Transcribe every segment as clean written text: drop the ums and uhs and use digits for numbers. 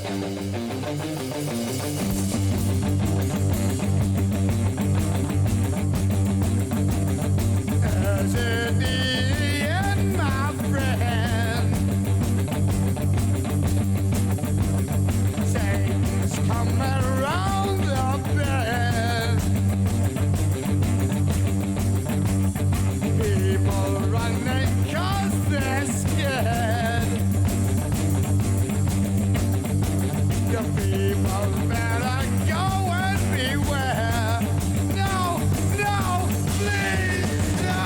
As in the end, my friend, Satan's coming around the bend. People running 'cause they're scared. The people better go and beware. No, no, please, no.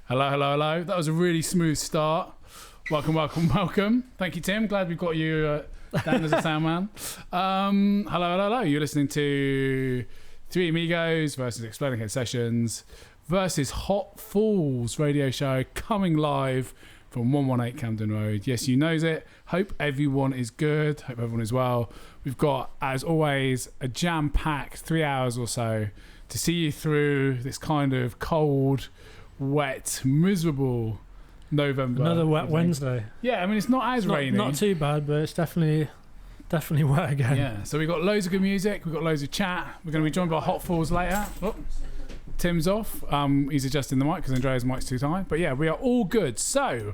Hello, hello, hello. That was a really smooth start. Welcome, welcome, welcome. Thank you, Tim. Glad we've got you down as a sound man. Hello, hello, hello. You're listening to Three Amigos versus Exploding Head Sessions versus Hot Falls radio show coming live from 118 Camden Road. Yes, you knows it. Hope everyone is good. Hope everyone is well. We've got, as always, a jam-packed 3 hours or so to see you through this kind of cold, wet, miserable November. Another wet Wednesday. Yeah, I mean, it's not as rainy. Not too bad, but it's definitely wet again. Yeah, so we've got loads of good music. We've got loads of chat. We're going to be joined by Hot Falls later. Oh, Tim's off. He's adjusting the mic because Andrea's mic's too high. But yeah, we are all good. So,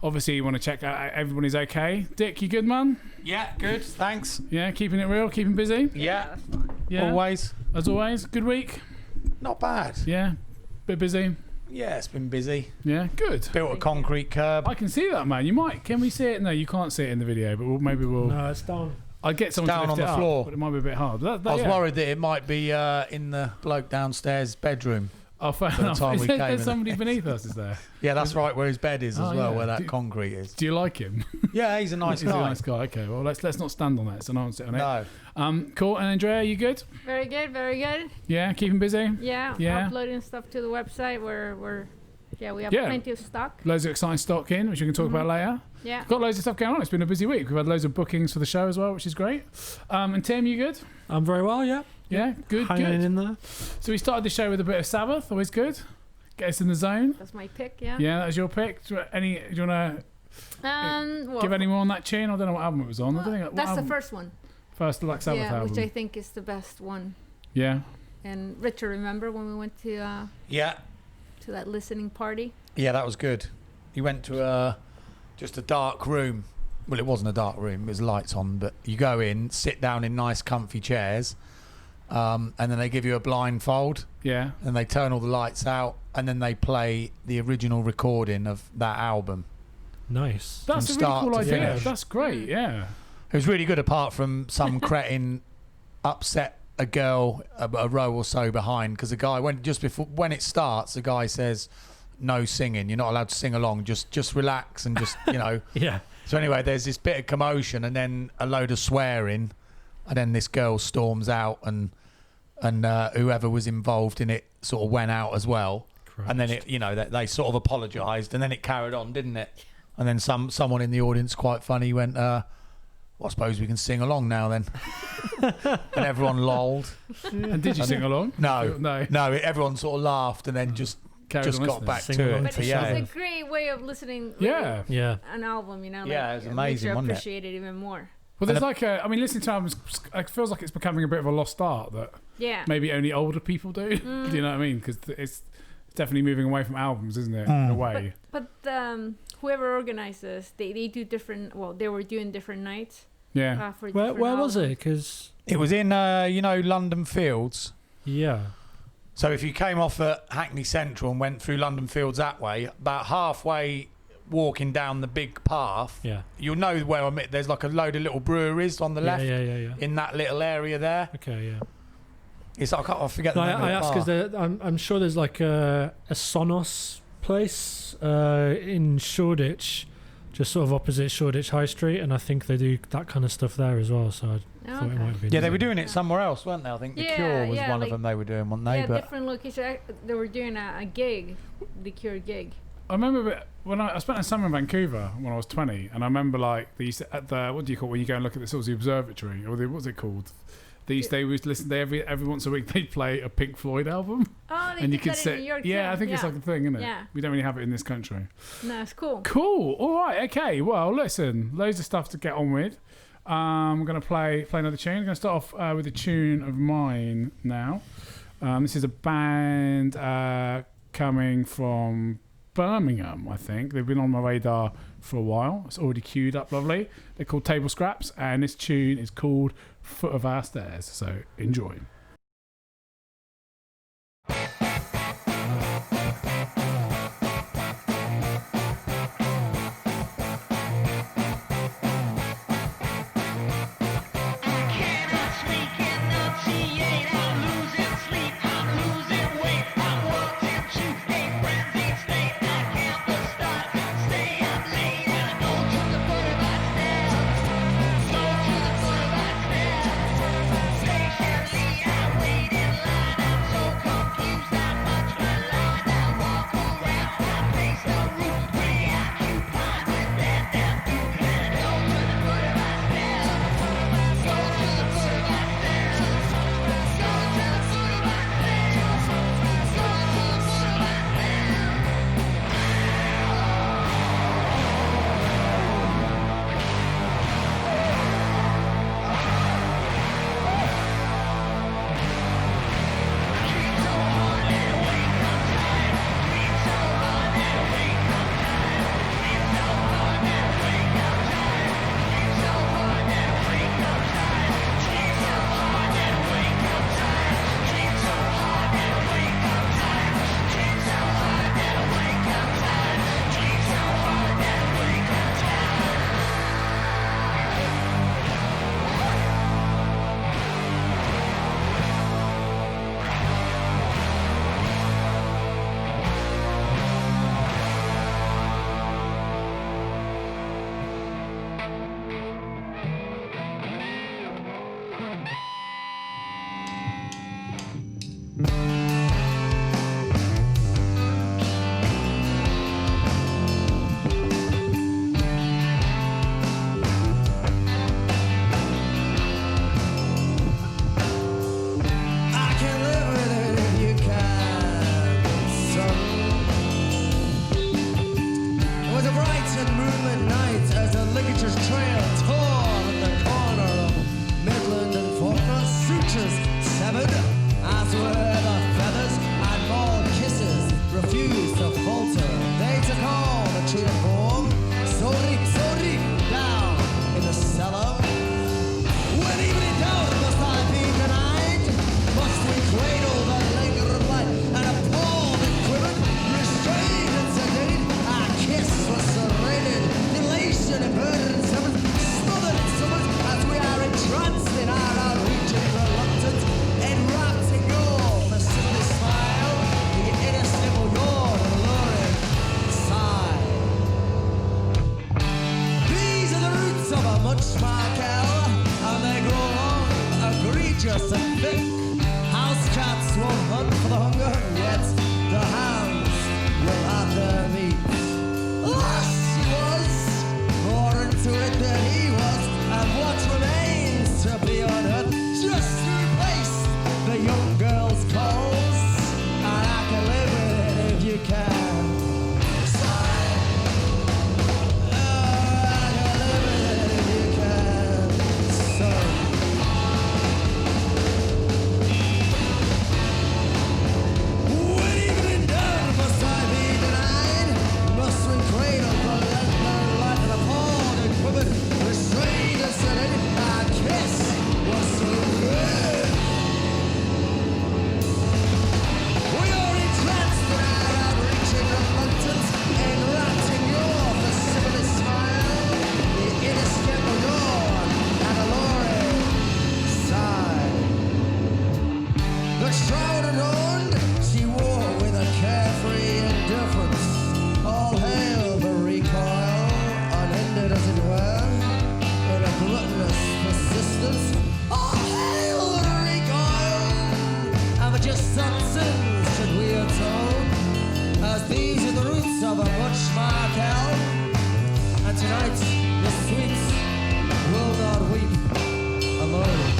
obviously, you want to check out everybody's okay. Dick, you good, man? Yeah, good. Thanks. Yeah, keeping it real, keeping busy? Yeah, Yeah. always. As always, good week? Not bad. Yeah, bit busy? Yeah, it's been busy. Yeah, good. Built a concrete curb. I can see that, man. You might. Can we see it? No, you can't see it in the video, but maybe we'll... No, it's down. I'd get someone down to lift on the it floor. up, but it might be a bit hard. I was worried that it might be in the bloke downstairs bedroom. Oh, fair By the enough. time Is we there, came there's in. somebody beneath us, is there? Yeah, that's right, where his bed is as Oh, well, yeah. where that concrete is. Do you like him? Yeah, he's a nice He's guy. a nice guy. Okay, well, let's not stand on that, so no one sit on it. No. Cool. And Andrea, you good? Very good, very good. Yeah, keeping busy? Yeah, Yeah. uploading stuff to the website. We have Yeah. plenty of stock. Loads of exciting stock in, which we can talk about later. Yeah. Got loads of stuff going on. It's been a busy week. We've had loads of bookings for the show as well, which is great. And Tim, you good? I'm very well, yeah. Yeah, good, Hanging good. in there. So we started the show with a bit of Sabbath. Always good. Get us in the zone. That's my pick, yeah. Yeah, that was your pick. Do you want to Well, give any more on that tune? I don't know what album it was on. I well, don't think what that's the album? first one. First Black Sabbath yeah, album. which I think is the best one. Yeah. And Richard, remember when we went to Yeah. that listening party? Yeah, that was good. He went to just a dark room. Well, it wasn't a dark room. There's lights on, but you go in, sit down in nice, comfy chairs, and then they give you a blindfold. Yeah. And they turn all the lights out, and then they play the original recording of that album. Nice. That's a From really start cool to idea. finish. That's great, yeah. It was really good, apart from some cretin upset a girl a row or so behind, because the guy, when it starts, the guy says, no singing, you're not allowed to sing along, just relax and just, Yeah. So anyway, there's this bit of commotion and then a load of swearing, and then this girl storms out, and whoever was involved in it sort of went out as well. Christ. And then it, they sort of apologised, and then it carried on, didn't it? And then someone in the audience, quite funny, went, well, I suppose we can sing along now then. And everyone lolled. And did you sing along? No. Everyone sort of laughed and then just Carried on got listening. back Sing to along it. But to it's yeah. a great way of listening. Yeah. Yeah. An album, Yeah, it was it amazing, makes you wasn't it? appreciate it even more. Well, there's listening to albums, it feels like it's becoming a bit of a lost art that Yeah. maybe only older people do. Do you know what I mean? Because it's definitely moving away from albums, isn't it? In a way. But whoever organizes, they do different. Well, they were doing different nights. Yeah. For Where different was it? albums. Because It was in, London Fields. yeah, So if you came off at Hackney Central and went through London Fields that way, about halfway walking down the big path, yeah, you'll know where I'm at. There's like a load of little breweries on the left yeah. in that little area there. Okay, yeah. It's I forget the No, name I of the ask bar. because I'm sure there's like a Sonos place in Shoreditch, just sort of opposite Shoreditch High Street, and I think they do that kind of stuff there as well. So I thought it might be. Yeah, they were doing it somewhere else, weren't they? I think The Yeah, Cure was yeah, one like- of them they were doing, weren't they? Yeah, But different locations. They were doing a gig, the Cure gig. I remember when I spent a summer in Vancouver when I was 20, and I remember like they used to, at the, what do you call it when you go and look at the sort of the observatory, or what's it called? They would listen. Every once a week they'd play a Pink Floyd album, Oh, they and you did could that sit. in New York. Yeah, too. I think it's like a thing, isn't it? Yeah. We don't really have it in this country. No, it's cool. Cool. All right. Okay. Well, listen, loads of stuff to get on with. I'm gonna play another tune. I'm gonna start off with a tune of mine now. This is a band coming from Birmingham, I think. They've been on my radar for a while. It's already queued up lovely. They're called Table Scraps, and this tune is called Foot of Our Stairs. So enjoy. Patiently 'cause these are the roots of a much smart hell. And tonight, the sweets will not weep alone.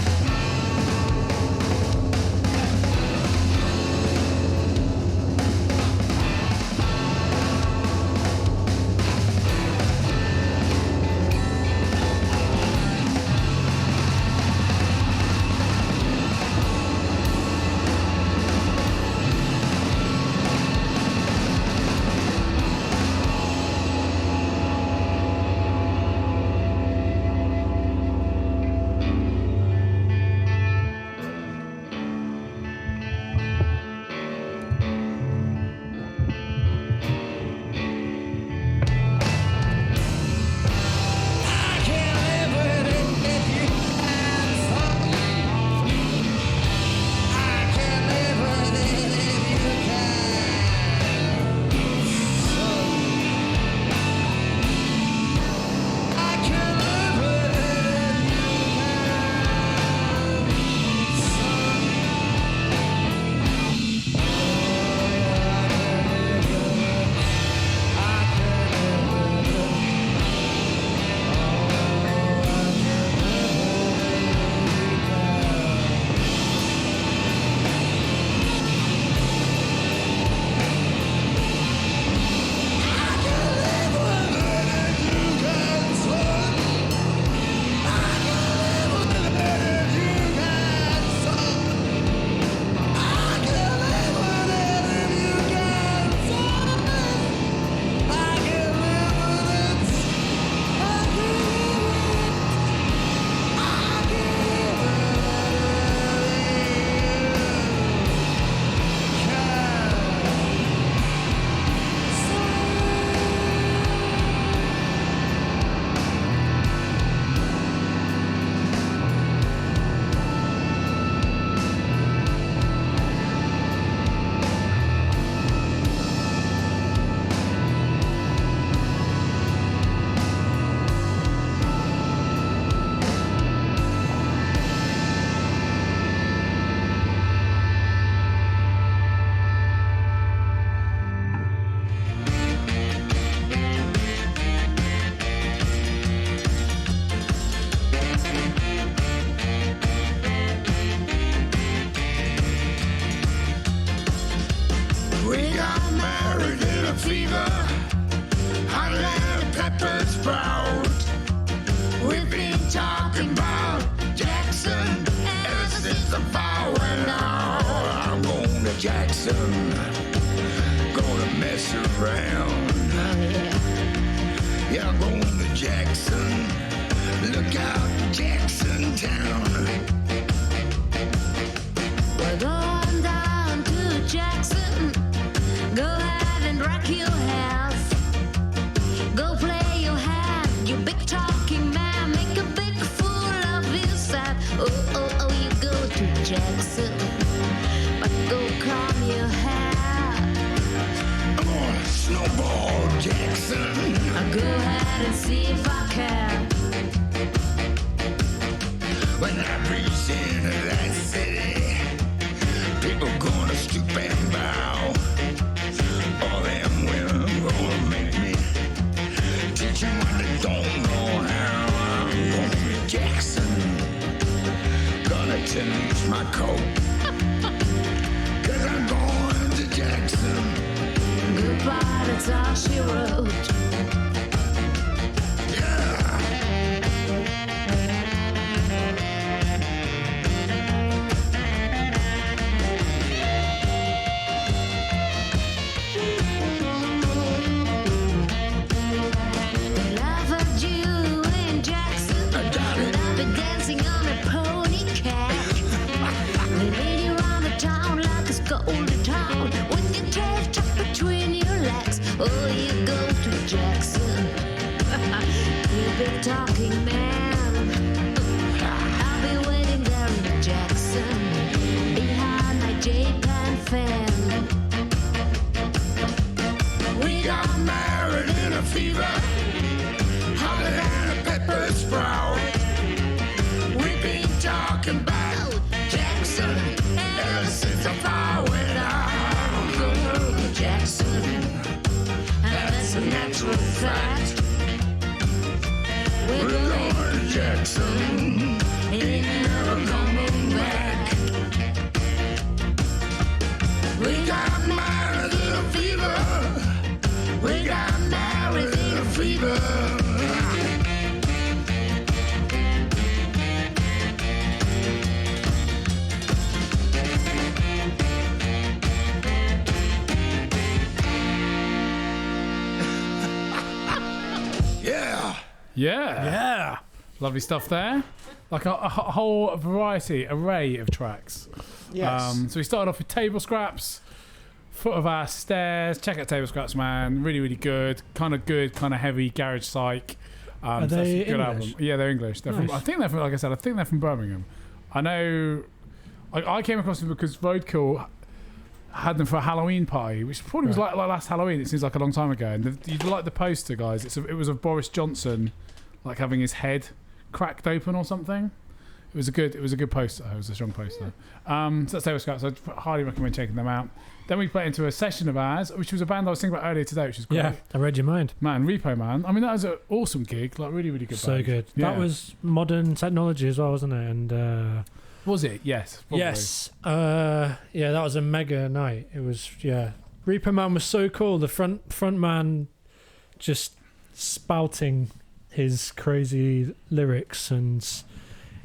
Jackson, gonna mess around. Yeah, I'm going to Jackson. Look out, Jackson Town. We're going down to Jackson. Go ahead and rock your house. Go play your hand, you big talking man. Make a big fool of yourself. Oh, oh, oh, you go to Jackson. But go comb your hair. I'm gonna snowball Jackson. I'll go ahead and see if I can. When I reach into that city, people gonna stoop and bow. All them women gonna make me teach them what they don't know how. I'm going to Jackson, gonna change my coat. Cause I'm going to Jackson. Goodbye, that's all she wrote. Oh, you go to Jackson. You big talking man. I'll be waiting there in Jackson, behind my J-Pan fan. We got married in a fever, hotter than a pepper sprout. We've been talking about Jackson ever since the fire went out. Go to Jackson. actual fact. We're going to Jackson. Ain't never coming back. We got married in a fever. We got married in a fever. Yeah. Yeah. Lovely stuff there. Like a whole array of tracks. Yes. So we started off with Table Scraps, Foot of Our Stairs. Check out Table Scraps, man. Really, really good. Kind of heavy garage psych. Are so that's they a good English? album. Yeah, they're English. They're Nice. from, I think they're from, like I said, I think they're from Birmingham. I know. I came across them because Roadkill had them for a Halloween party, which probably was like last Halloween. It seems like a long time ago. And you like the poster, guys? It was of Boris Johnson, like having his head cracked open or something. It was a good poster. It was a strong poster. So that's Table Scraps. I'd highly recommend checking them out. Then we played into a session of ours, which was a band I was thinking about earlier today, which is great. Yeah, I read your mind. Man, Repo Man. I mean, that was an awesome gig. Like, really, really good So band. good. Yeah. That was modern technology as well, wasn't it? And Was it? Yes. Probably. yes, yeah, that was a mega night. It was, yeah. Reaper Man was so cool. The front man just spouting his crazy lyrics, and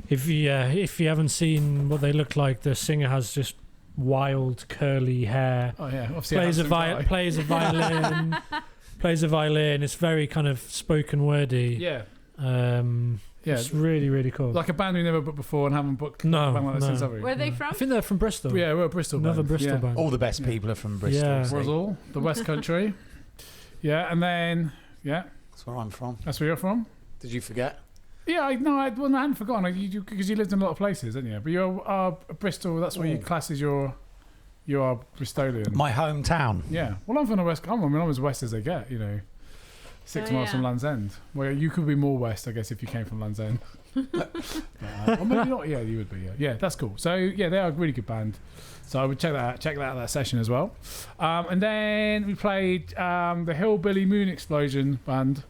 if you haven't seen what they look like, the singer has just wild curly hair. Oh yeah. Obviously, Plays a guy. plays a violin. Plays a violin. It's very kind of spoken wordy. Yeah. Yeah, it's really, really cool. Like a band we never booked before and haven't booked No, a band like that no. since, have we? Where are they from? I think they're from Bristol. Yeah, we're a Bristol Another band. Bristol yeah. band. All the best Yeah. people are from Bristol. Yeah. see. Bristol, the West Country. Yeah, and then That's where I'm from. that's where you're from. Did you forget? Yeah, I hadn't forgotten because you lived in a lot of places, didn't you? But you're Bristol. That's where you class as you are Bristolian. My hometown. Yeah. Well, I'm from the West. I'm as west as they get. 6 Oh, miles yeah. from Land's End. Well, you could be more west, I guess, if you came from Land's End. Or maybe not. Yeah, you would be. Yeah. Yeah, that's cool. So yeah, they are a really good band. So I would check that out. Check that session as well. And then we played the Hillbilly Moon Explosion band.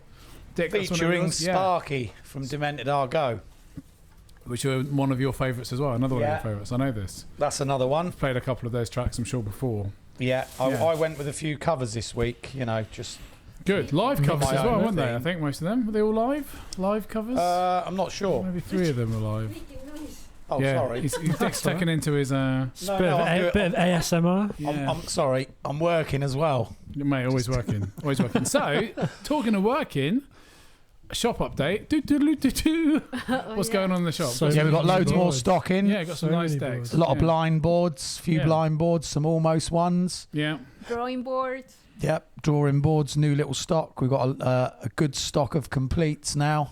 Dick, that's one of Featuring yours? Yeah. Sparky from Demented Argo. Which are one of your favourites as well. Another one of Yeah. your favourites. I know this. That's another one. I've played a couple of those tracks, I'm sure, before. Yeah, Yeah. I went with a few covers this week. Just Good. Live covers My as well, own weren't they? thing. I think most of them. Were they all live? Live covers? I'm not sure. Maybe 3 of them were live. Oh, yeah. sorry. He's Dick's taken into his... It's No, a bit, no, I'm of, bit of ASMR. yeah. I'm sorry. I'm working as well. Mate, always working. Always working. So, talking of working, shop update. Do. What's going on in the shop? So- Yeah, we've got loads more boards. stock in. Yeah, got some So nice many decks. boards. A lot of Yeah. blind boards, few Yeah. blind boards, some almost ones. Yeah. Drawing boards. Yep, drawing boards, new little stock. We've got a good stock of completes now.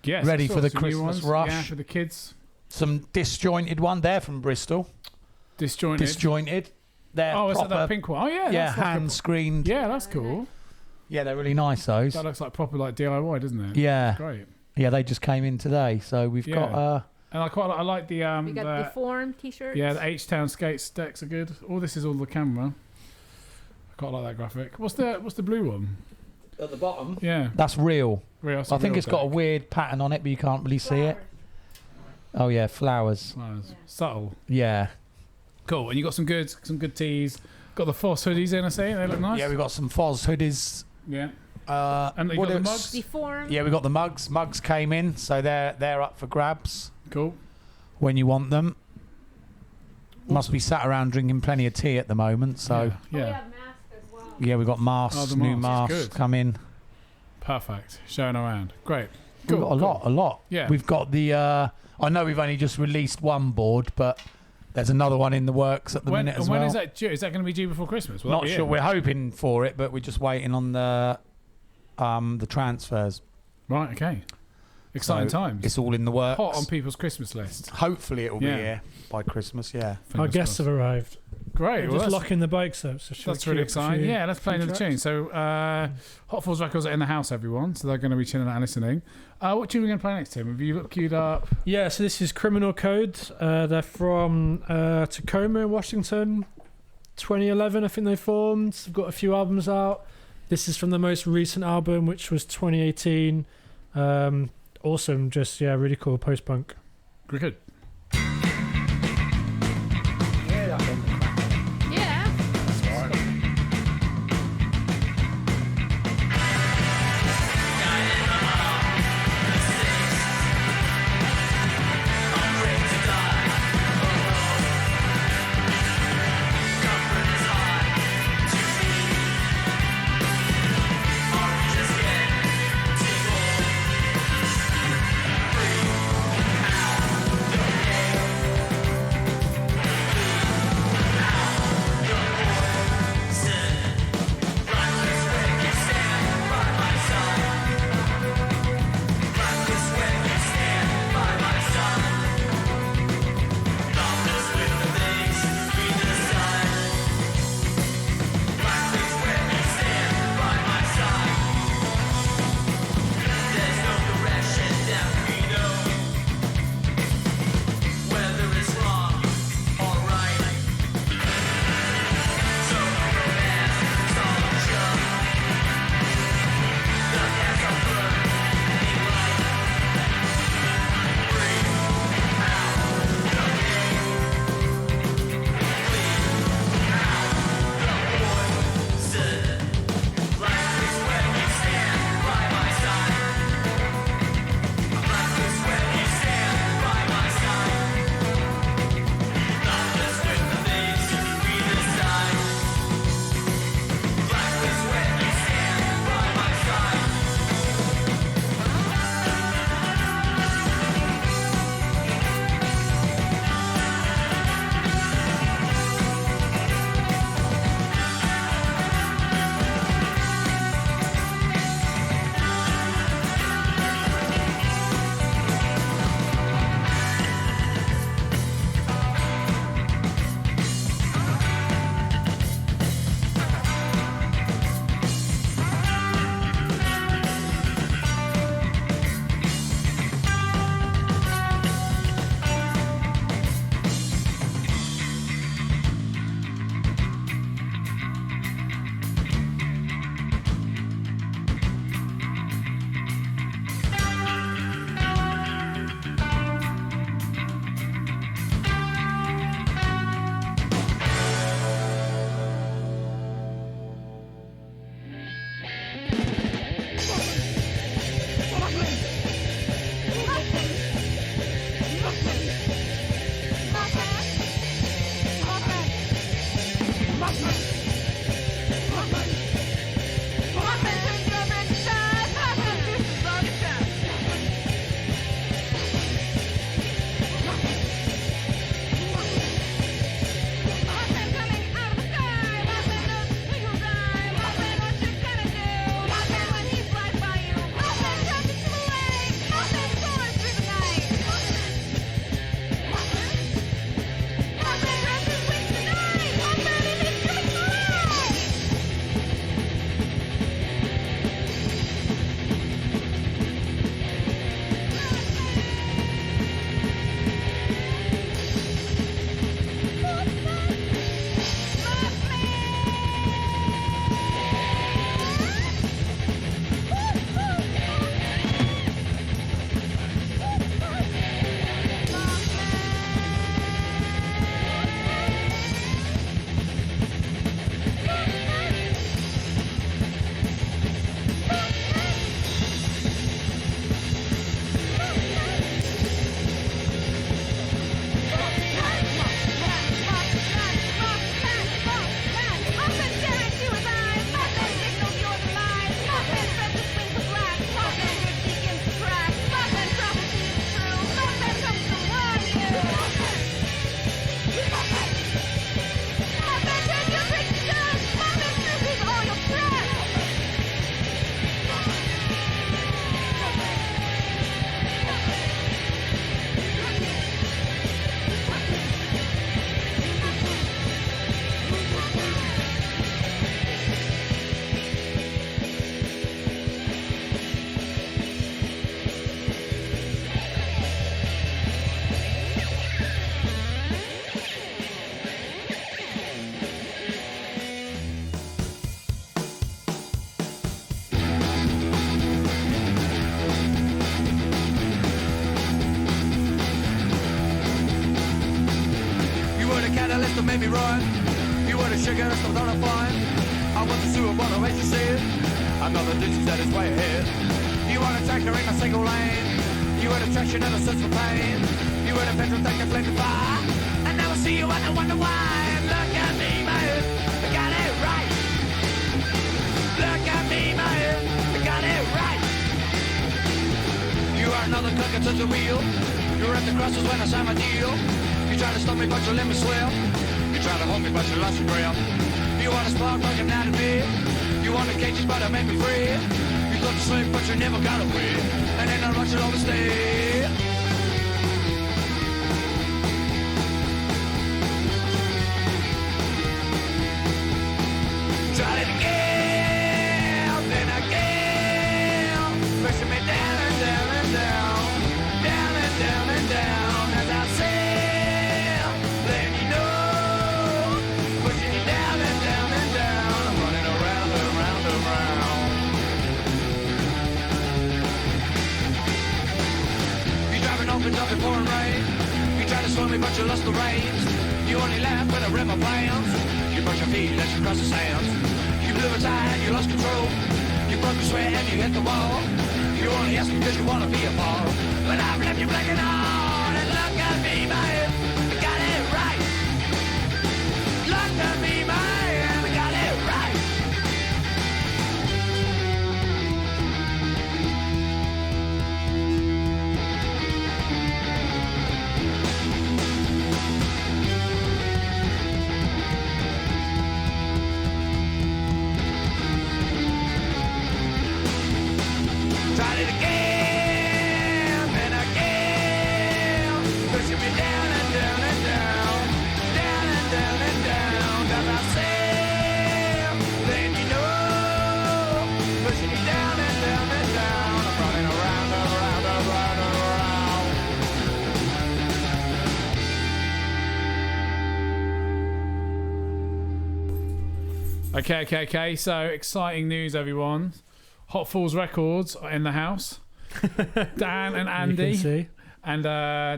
Yes. Ready I saw for the some new Christmas ones. rush. Yeah, for the kids. Some disjointed one. They're from Bristol. Disjointed. Disjointed. They're Oh, is that proper, pink one? Oh, yeah. yeah, that's like hand screened. yeah, that's cool. Yeah, they're really nice, those. That looks like proper like DIY, doesn't it? Yeah, Great. yeah, they just came in today. So we've Yeah. got And I like the We got Deformed t-shirts. yeah, the H-Town skates decks are good. All this is all the camera. I quite like that graphic. What's the blue one? at the bottom. Yeah. That's real. Real, I think it's got a weird pattern on it, but you can't really see it. Oh yeah, flowers. Flowers. Subtle. Yeah. Cool. And you got some good tees. Got the Foss hoodies in, I see. They look nice. Yeah, we got some Foz hoodies. Yeah. And you got the mugs? Deformed. Yeah, we got the mugs. Mugs came in, so they're up for grabs Cool. when you want them. Must be sat around drinking plenty of tea at the moment. So Yeah. Oh, we yeah. have masks as well. yeah, we got masks, Oh, the new masks. masks Good. come in. Perfect. Showing around. Great. We've Cool. got a lot. Yeah. We've got the. I know we've only just released one board, but there's another one in the works at the minute as when well. is that due? Is that going to be due before Christmas? Will that Not be sure. in? We're hoping for it, but we're just waiting on the transfers. Right. Okay. Exciting So times. It's all in the works. Hot on people's Christmas list. Hopefully it'll Yeah. be here by Christmas. Yeah. Our Fingers guests crossed. have arrived. Great. We're Well, just that's locking the bikes up. So that's really exciting. Yeah, let's play another tune. So, Hot Falls Records are in the house, everyone. So they're going to be chilling out and listening. What tune are we going to play next, Tim? Have you queued up? Yeah, so this is Criminal Code. They're from Tacoma, Washington. 2011, I think they formed. They've got a few albums out. This is from the most recent album, which was 2018. Awesome, just really cool post-punk. Good. Yeah. Out. that made me run. You were the sugar and stuff on a fun. I was the sewer, but I race to see it. Another distance that is way ahead. You were the tractor in a single lane. You were the traction and a sense of pain. You were the petrol tank that flamed the fire. And now I see you and I wonder why. And look at me, man, I got it right. Look at me, man, I got it right. You are another cooker to the wheel. You're at the crosses when I sign my deal. You try to stop me, but you let me swim. You try to hold me, but you lost your grip. You want a spark, but I'm out of bed. You want the cages, but I make me free. You thought to slip, but you never got away. And then I rush it overstay. Tried it again, then again. Pushing me down and down and down. Down and down and down. As I sail, then you know. Pushing me down and down and down. I'm running around and round and round. You driving off and up in pouring rain. You try to slow me, but you lost the reins. You only laugh when I rip my plans. You brush your feet as you cross the sands. You blew a tire and you lost control. You broke your sweat and you hit the wall. You only ask because you want to be a ball. But I've left you blinking on. And look at me, man, I got it right. Look at me, man, I got it right. Tried it again and again. Pushing me down and down and down. Down and down and down. As I sail, then you know. Pushing me down and down and down. I'm running around and around and around and around. Okay. So exciting news, everyone. Hot Falls Records are in the house. Dan and You Andy. can see. And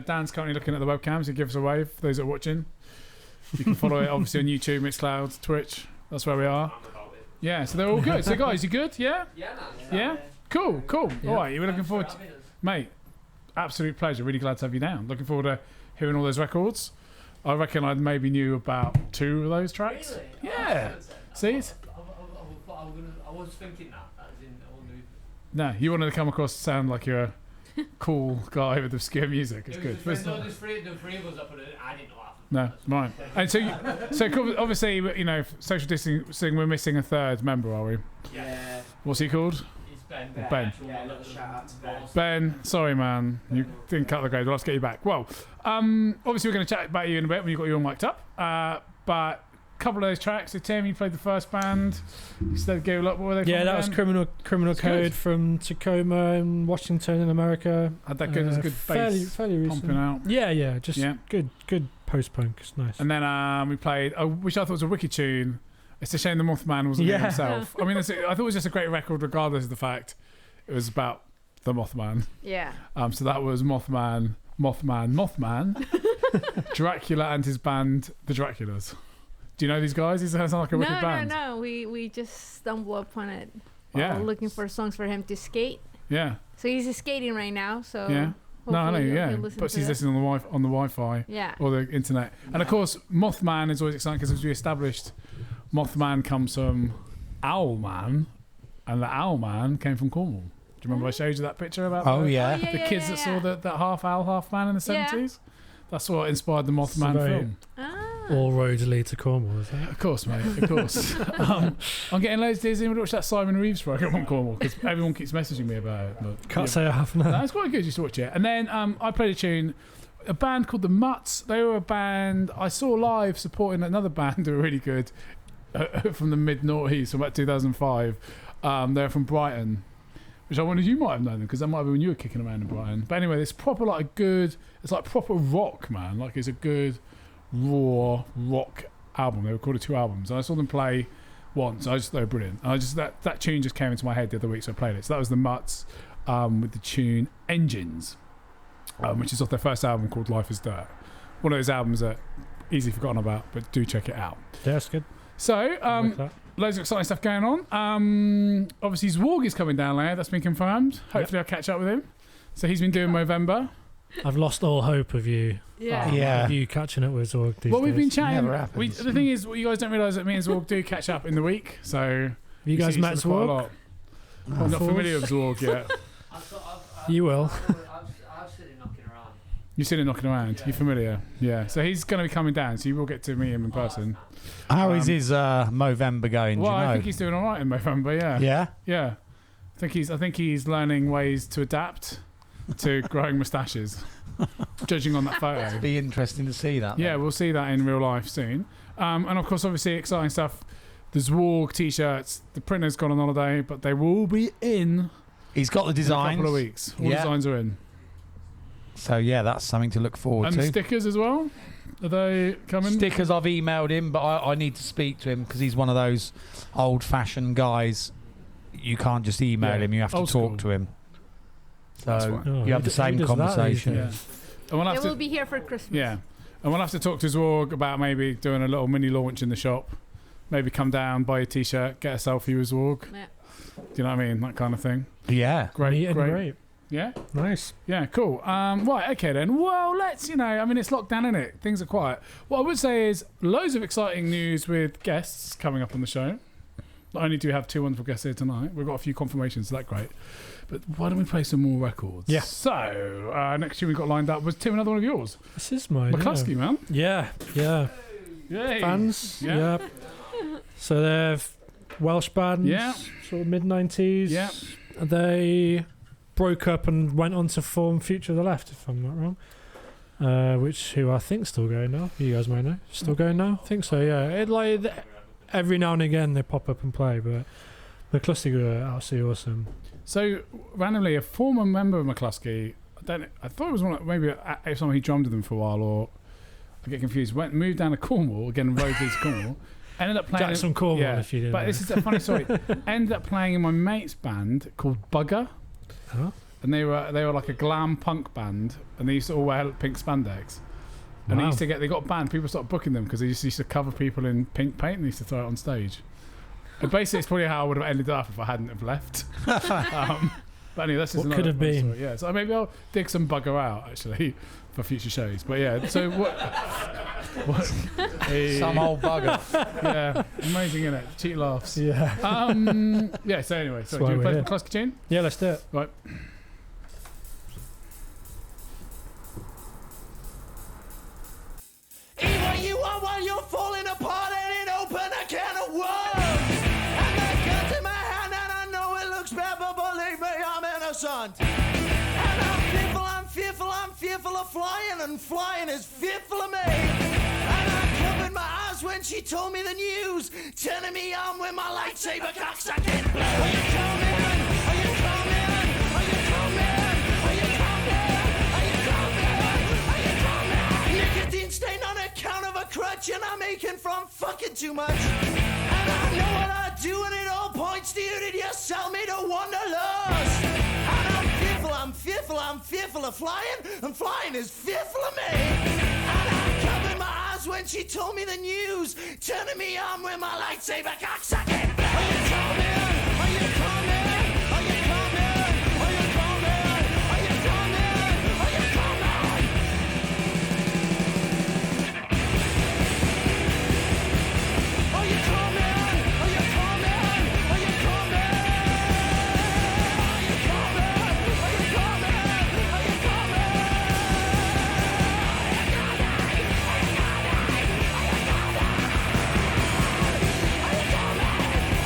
Dan's currently looking at the webcams. He gives us a wave for those that are watching. You can follow it obviously on YouTube, Mixcloud, Twitch. That's where we are. Yeah, so they're all good. So guys, you good? Yeah? Yeah? Cool. Yeah. All right, you were looking forward to... Mate, absolute pleasure. Really glad to have you down. Looking forward to hearing all those records. I reckon I maybe knew about 2 of those tracks. Really? Yeah. See it? I was thinking that. As in all new. No, you wanted to come across to sound like you're a cool guy with obscure music. It's good. There's three of us that put it. I didn't know half. No, right. And so obviously, you know, social distancing, we're missing a third member, are we? Yeah. What's he called? It's Ben. Ben. Yeah, little shout out to Ben. Ben, sorry, man. You didn't cut the grade. We'll have to get you back. Well, obviously, we're going to chat about you in a bit when you've got you all mic'd up. But a couple of those tracks. So, Tim, you played the first band. You said go up. What were they? Yeah, from that was again? Criminal Code good. from Tacoma in Washington in America. Had that good. It was a good bass fairly recent. pumping out. Yeah, just Yeah. good post-punk. It's nice. And then we played, which I thought was a wicked tune. It's a shame the Mothman wasn't there Yeah. himself. I mean, I thought it was just a great record, regardless of the fact it was about the Mothman. Yeah. So that was Mothman, Dracula and his band, the Draculas. Do you know these guys? These sound like a wicked band. No. We just stumbled upon it. Yeah. While looking for songs for him to skate. Yeah. So he's skating right now. So Yeah. No, I know. hopefully Yeah. he'll listen But to he's it. listening on the Wi-Fi Yeah. or the internet. And of course, Mothman is always exciting because as we established, Mothman comes from Owlman, and the Owlman came from Cornwall. Do you remember I showed you that picture about Oh, the, yeah. the kids that saw that half owl, half man in the Yeah. 70s? That's what inspired the Mothman very- film. Ah. All roads lead to Cornwall, is that? Of course, mate. Of course. I'm getting loads of Disney. We watch that Simon Reeves program on Cornwall because everyone keeps messaging me about it. But, Can't yeah. say I have now. No, it's quite good. You should watch it. And then I played a tune, a band called the Mutts. They were a band I saw live supporting another band who were really good from the mid-noughties, from about 2005. They're from Brighton, which I wondered you might have known them because that might have been when you were kicking around in Brighton. But anyway, it's proper like a good. It's like proper rock, man. Like it's a good raw rock album. They recorded 2 albums, and I saw them play once. They were brilliant. And that tune just came into my head the other week, so I played it. So that was the Mutts with the tune Engines, which is off their first album called Life Is Dirt. One of those albums that easily forgotten about, but do check it out. Yeah, that's good. So, Like that. loads of exciting stuff going on. Obviously, Zwarg is coming down there. That's been confirmed. Hopefully, I'll catch up with him. So he's been doing Movember. I've lost all hope of you. Yeah. Yeah. Of you catching up with Zorg these Well, we've been days. chatting. Never happens. The thing is, you guys don't realise that me and Zwarg do catch up in the week. So Have you guys see met each other quite a Zorg? lot. I'm not familiar with Zwarg yet. You will. I've seen it knocking around. You've seen it knocking around. You're familiar. Yeah. So he's going to be coming down. So you will get to meet him in person. How is his Movember going? Well, do you know? I think he's doing all right in Movember. Yeah. Yeah. Yeah. I think he's learning ways to adapt to growing moustaches. Judging on that photo. Be interesting to see that. Yeah, we'll see that in real life soon. And of course, obviously, exciting stuff. The Zwarg t-shirts. The printer's gone on holiday, but they will be in He's got the in a designs. couple of weeks. All Yeah. designs are in. So yeah, that's something to look forward And the to. stickers as well. Are they coming? Stickers, I've emailed him, but I need to speak to him because he's one of those old-fashioned guys. You can't just email Yeah, him; you have to old talk school. to him. That's So right. Oh, you have the same who does that these conversation. Yeah. days? And we'll They have will to. be here for Christmas. Yeah. And we'll have to talk to Zwarg about maybe doing a little mini launch in the shop. Maybe come down, buy a t-shirt, get a selfie with Zwarg. Yeah. Do you know what I mean? That kind of thing. Yeah. Great, Meet and great. great. Yeah. Nice. Yeah, cool. Right, okay then. Well, let's, I mean, it's locked down, isn't it? Things are quiet. What I would say is loads of exciting news with guests coming up on the show. Not only do we have two wonderful guests here tonight, we've got a few confirmations, so that's great. But why don't we play some more records? Yeah. So, next tune we got lined up was, Tim, another one of yours. This is mine. McCluskey, man. Yeah. Yeah. Yay. Fans. Yeah. Yeah. So they're Welsh bands. Yeah. Sort of mid-90s. Yeah. They broke up and went on to form Future of the Left, if I'm not wrong. Who I think still going now. You guys might know. Still going now? I think so, yeah. Every now and again they pop up and play, but McCluskey were absolutely awesome. So, randomly, a former member of McCluskey, I thought it was maybe someone who drummed with them for a while, or I get confused, moved down to Cornwall, again, road to Cornwall, ended up playing... Jackson Cornwall, if you didn't But know. this is a funny story. Ended up playing in my mate's band called Bugger, Huh? and they were like a glam punk band, and they used to all wear pink spandex. And Wow. they got banned. People started booking them because they used to cover people in pink paint and they used to throw it on stage. And basically, it's probably how I would have ended up if I hadn't have left. But anyway, that's just What another could have been? story. Yeah, so maybe I'll dig some Bugger out actually for future shows. But yeah, so what? Hey. Some old bugger. Yeah, amazing, isn't it? Cheap laughs. Yeah. Yeah. So anyway, so why do you we're play here. the classic tune? Yeah, let's do it. Right. Either you are while you're falling apart and it open a can of worms. And that gun's in my hand and I know it looks bad, but believe me, I'm innocent. And I'm fearful of flying, and flying is fearful of me. And I covered my eyes when she told me the news, turning me on with my lightsaber cocksucking. Are you coming? Are you coming? Are you coming? Are you coming? Are you coming? Are you coming? Nicotine stain on account of a crutch, and I'm aching from fucking too much. And I know what I do, and it all points to you. Did you sell me to Wanderlust? And I'm fearful of flying, and flying is fearful of me. And I covered my eyes when she told me the news, turning me on with my lightsaber cocksucking. Are you coming? Are you coming? Are you coming? Are you coming? Are you coming? Are you coming? Are you coming? Are you coming? Are you coming? Are you coming? Are you coming? Are you coming?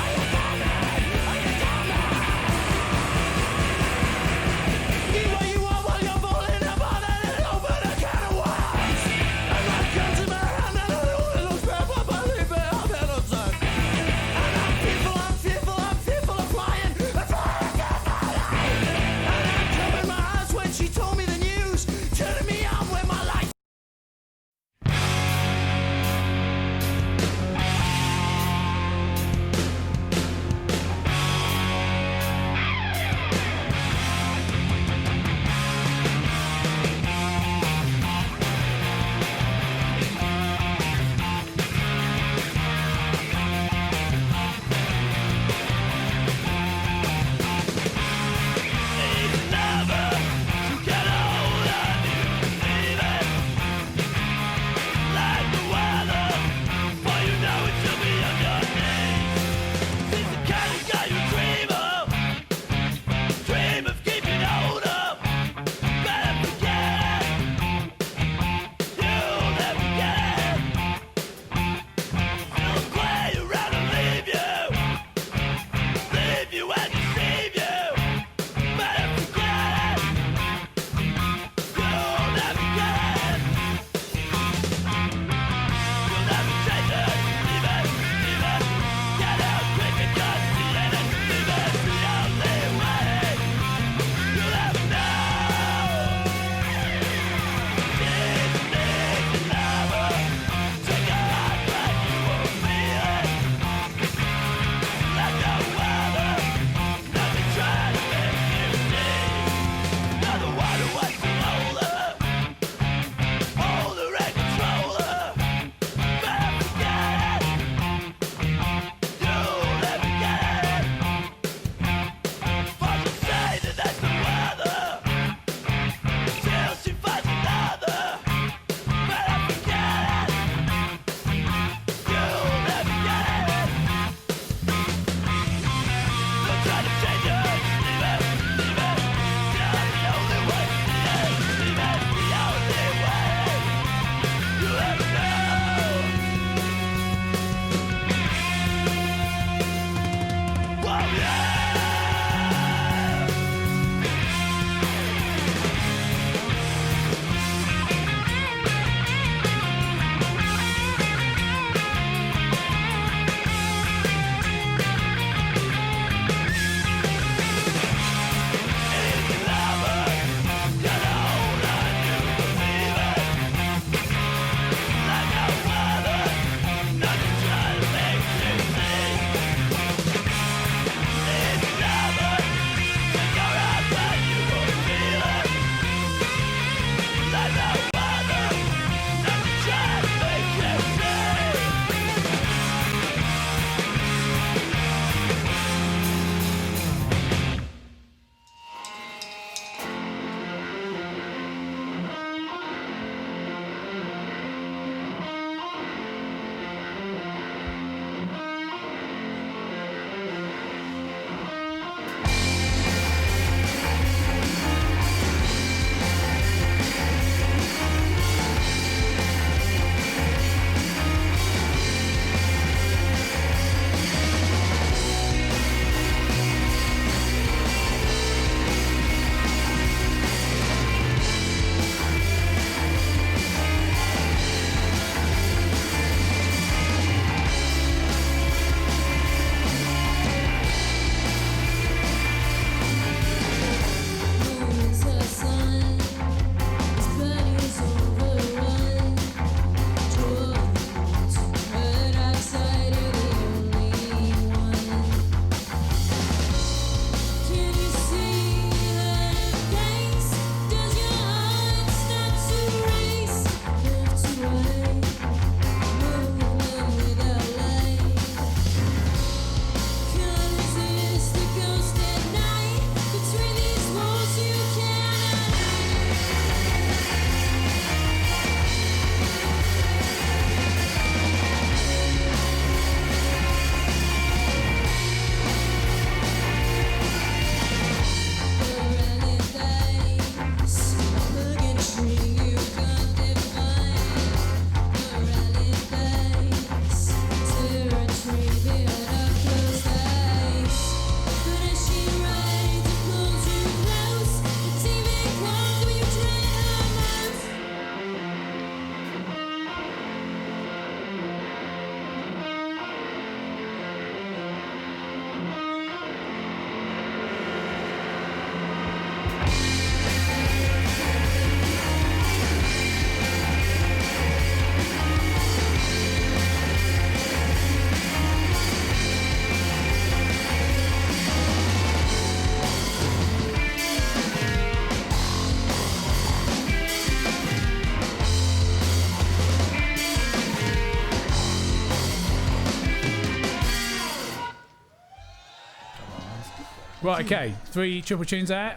Right, okay. 3 triple tunes there.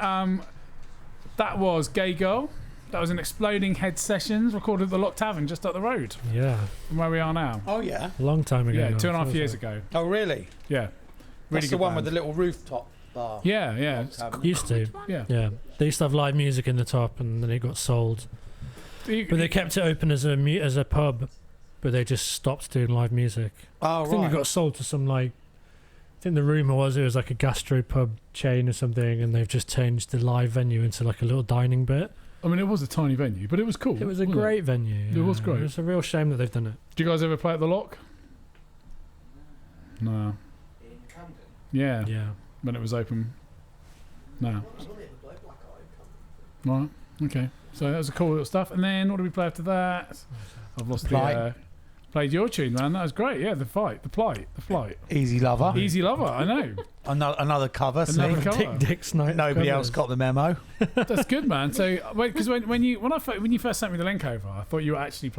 That was Gay Girl. That was an Exploding Head Sessions recorded at the Lock Tavern just up the road Yeah, from where we are now. Oh yeah. a long time ago. Yeah, now, 2.5 feels years like. ago. Oh really? Yeah. That's the good one band. with the little rooftop bar. Yeah, yeah. Used to. Yeah. Yeah, they used to have live music in the top, and then it got sold. But they kept it open as a pub, but they just stopped doing live music. Oh I think right. it got sold to some I think the rumor was it was like a gastro pub chain or something, and they've just changed the live venue into like a little dining bit. I mean, it was a tiny venue, but it was cool. It was a wasn't great venue. It was yeah. great. It's a real shame that they've done it. Do you guys ever play at the Lock? No. In Camden. Yeah. Yeah. When it was open. No. I don't even play Black Eye in Camden. Right. Okay. So that was a cool little stuff. And then what did we play after that? I've lost Flight. the. Played your tune, man. That was great. Yeah, the flight. Easy Lover. Easy Lover. I know. Another cover. see? Another cover. Dick's night. Nobody else got the memo. That's good, man. So wait, because when you first sent me the link over, I thought you were actually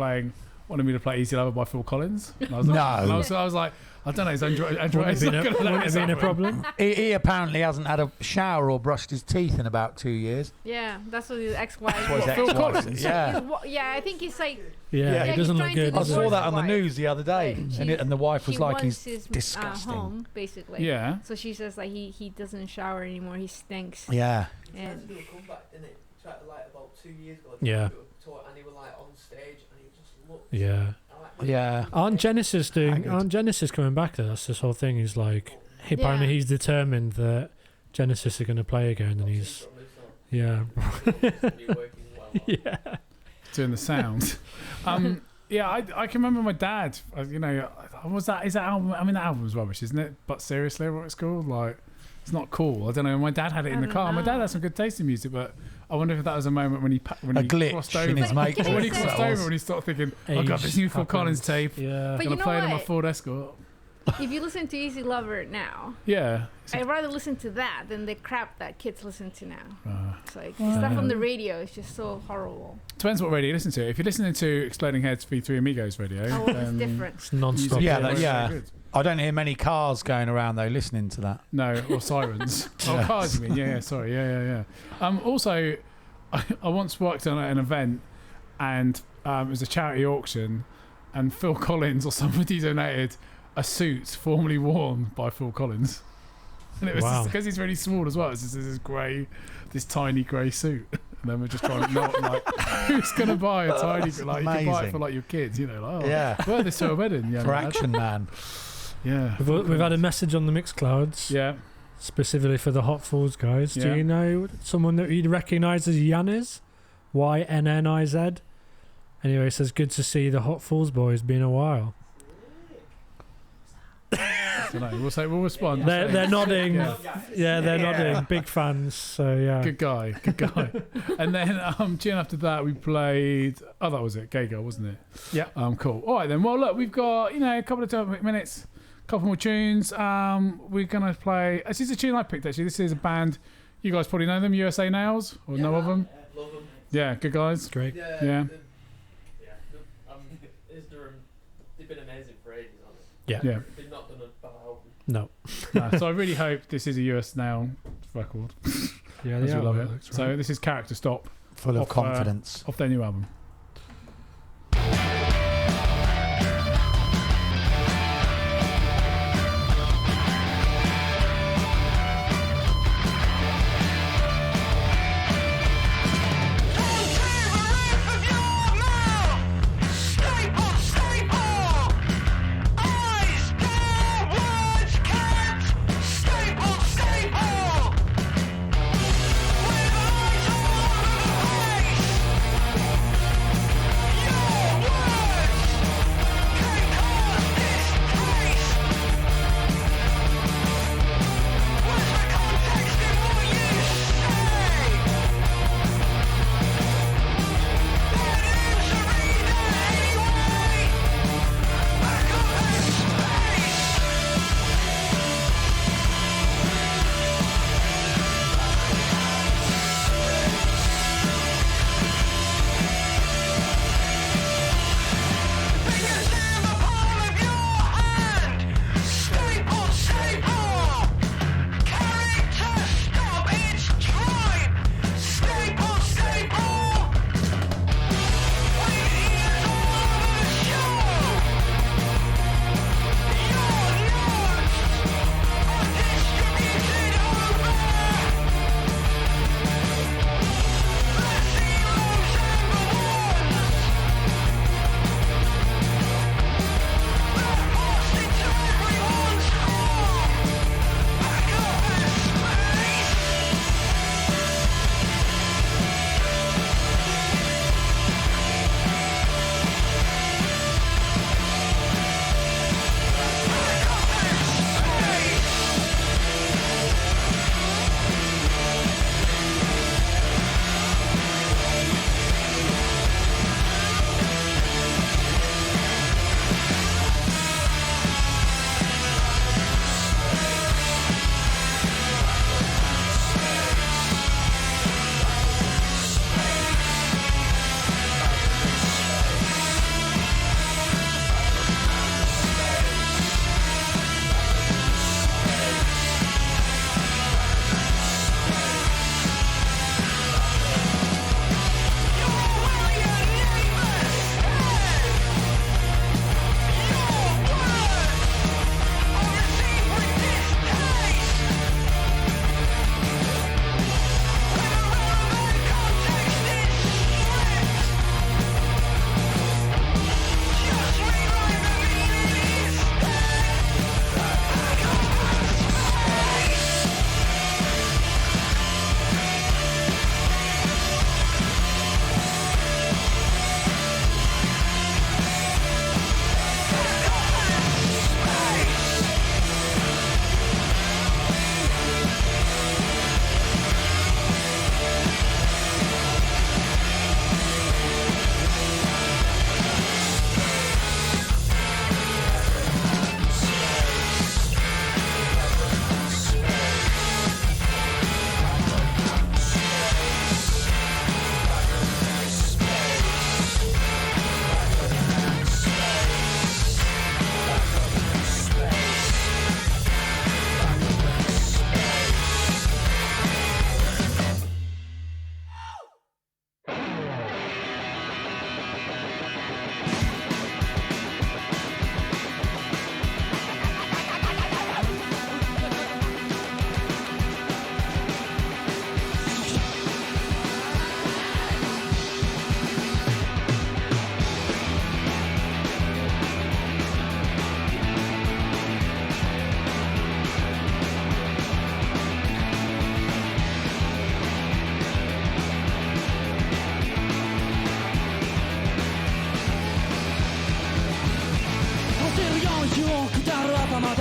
wanted me to play Easy Lover by Phil Collins. And I was like, No. and I was like, I don't know. Is Andrew Wouldn't have been a problem. He apparently hasn't had a shower or brushed his teeth in about 2 years. Yeah, that's what his ex-wife. Was Phil ex-wife. Collins? Yeah. Yeah, I think he's like. Yeah, Yeah, he he's doesn't look trying to good. I does he? saw that on the Wife. news the other day, Right. and the wife was He like, wants "He's his disgusting." home, basically. Yeah. So she says like he doesn't shower anymore. He stinks. Yeah. He tried And to do a comeback, didn't he? He tried to like about 2 years ago. Yeah. do a tour, and he was like on stage, and he just looked. Yeah. Yeah. Aren't Genesis Haggard. coming back though? That's this whole thing. He's like, apparently Yeah. he's determined that Genesis are going to play again, and he's yeah, yeah. Doing the sound. Yeah, I can remember my dad. Is that album? I mean, that album was rubbish, isn't it? But seriously, what it's called? Like, it's not cool. I don't know. My dad had it in the don't car. My dad know. had some good taste in music, but I wonder if that was a moment when he A glitch crossed over. in his But matrix. can When he you say- crossed that was. over, when he started thinking, "I got Age this new Phil happens. Collins tape. Yeah. But Gonna you know play it on my what? Ford Escort." If you listen to Easy Lover now, Yeah. I'd rather listen to that than the crap that kids listen to now. Uh, It's like stuff on the radio is just so horrible. depends what radio you listen to. If you're listening to Exploding Heads V3 Amigos radio, Oh, it's then different. It's non-stop. Yeah, music's yeah. very good. I don't hear many cars going around though listening to that. No, or sirens. Oh, cars, you mean? Yeah, sorry. Yeah. Also, I once worked on an event, and it was a charity auction, and Phil Collins or somebody donated a suit formerly worn by Phil Collins. And it was Wow. because he's really small as well. It's just this tiny grey suit. And then we're just trying to not like, who's going to buy a tiny, like, you can buy it amazing. for like your kids, like, oh, Yeah. wear this to a wedding, young For lad. Action Man. Yeah. We've had a message on the Mixclouds Yeah. specifically for the Hot Falls guys. Yeah. Do you know someone that you'd recognise as Yanniz? YNNIZ. Anyway, it says, good to see the Hot Falls boys. Been a while. I don't know. We'll respond. They're nodding. Yeah. Yeah, they're nodding. Big fans. So yeah. Good guy. And then tune after that we played. Oh, that was it. Gay Girl, wasn't it? Yeah. Cool. All right then. Well, look, we've got a couple of minutes, couple more tunes. We're gonna play. This is a tune I picked actually. This is a band. You guys probably know them. USA Nails or know of them? Love them. Yeah, good guys. Great. Yeah. They've been amazing for ages, haven't Yeah. Yeah. they? They've not done a bad album. No. No, so I really hope this is a US Nail record. Yeah, As the we love artwork it. looks So right. this is Character Stop Full of Off, confidence. off their new album. With eyes all over the place.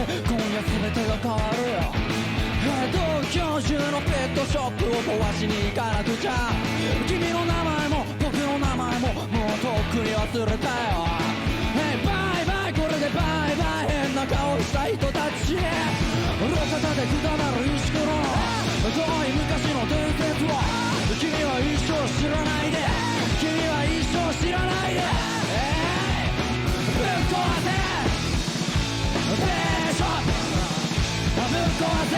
で今夜全てが変わるよ東京中のペットショップを壊しに行かなくちゃ君の名前も僕の名前ももうとっくに忘れたよバイバイこれでバイバイ変な顔した人たち路肩でくだなる石ころ遠い昔の伝説を君は一生知らないで君は一生知らないでぶっ壊せペーショップぶっ壊せ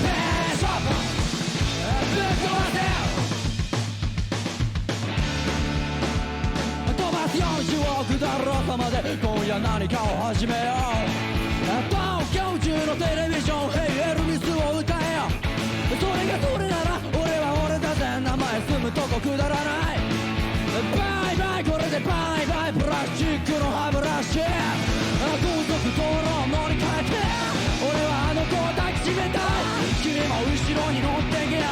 ペーショップぶっ壊せ飛ばす40億ダル朝まで今夜何かを始めよう東京中のテレビジョン Hey エルビスを歌えよそれがそれなら俺は俺だぜ名前住むとこくだらないバイバイこれでバイバイプラスチックの歯ブラシ高速道路を乗り換えて俺はあの子を抱きしめたい君も後ろに乗ってけよ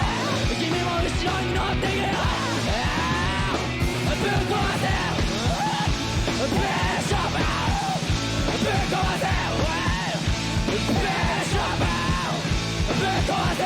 君も後ろに乗ってけよぶっ壊せペーショップぶっ壊せペーショップぶっ壊せ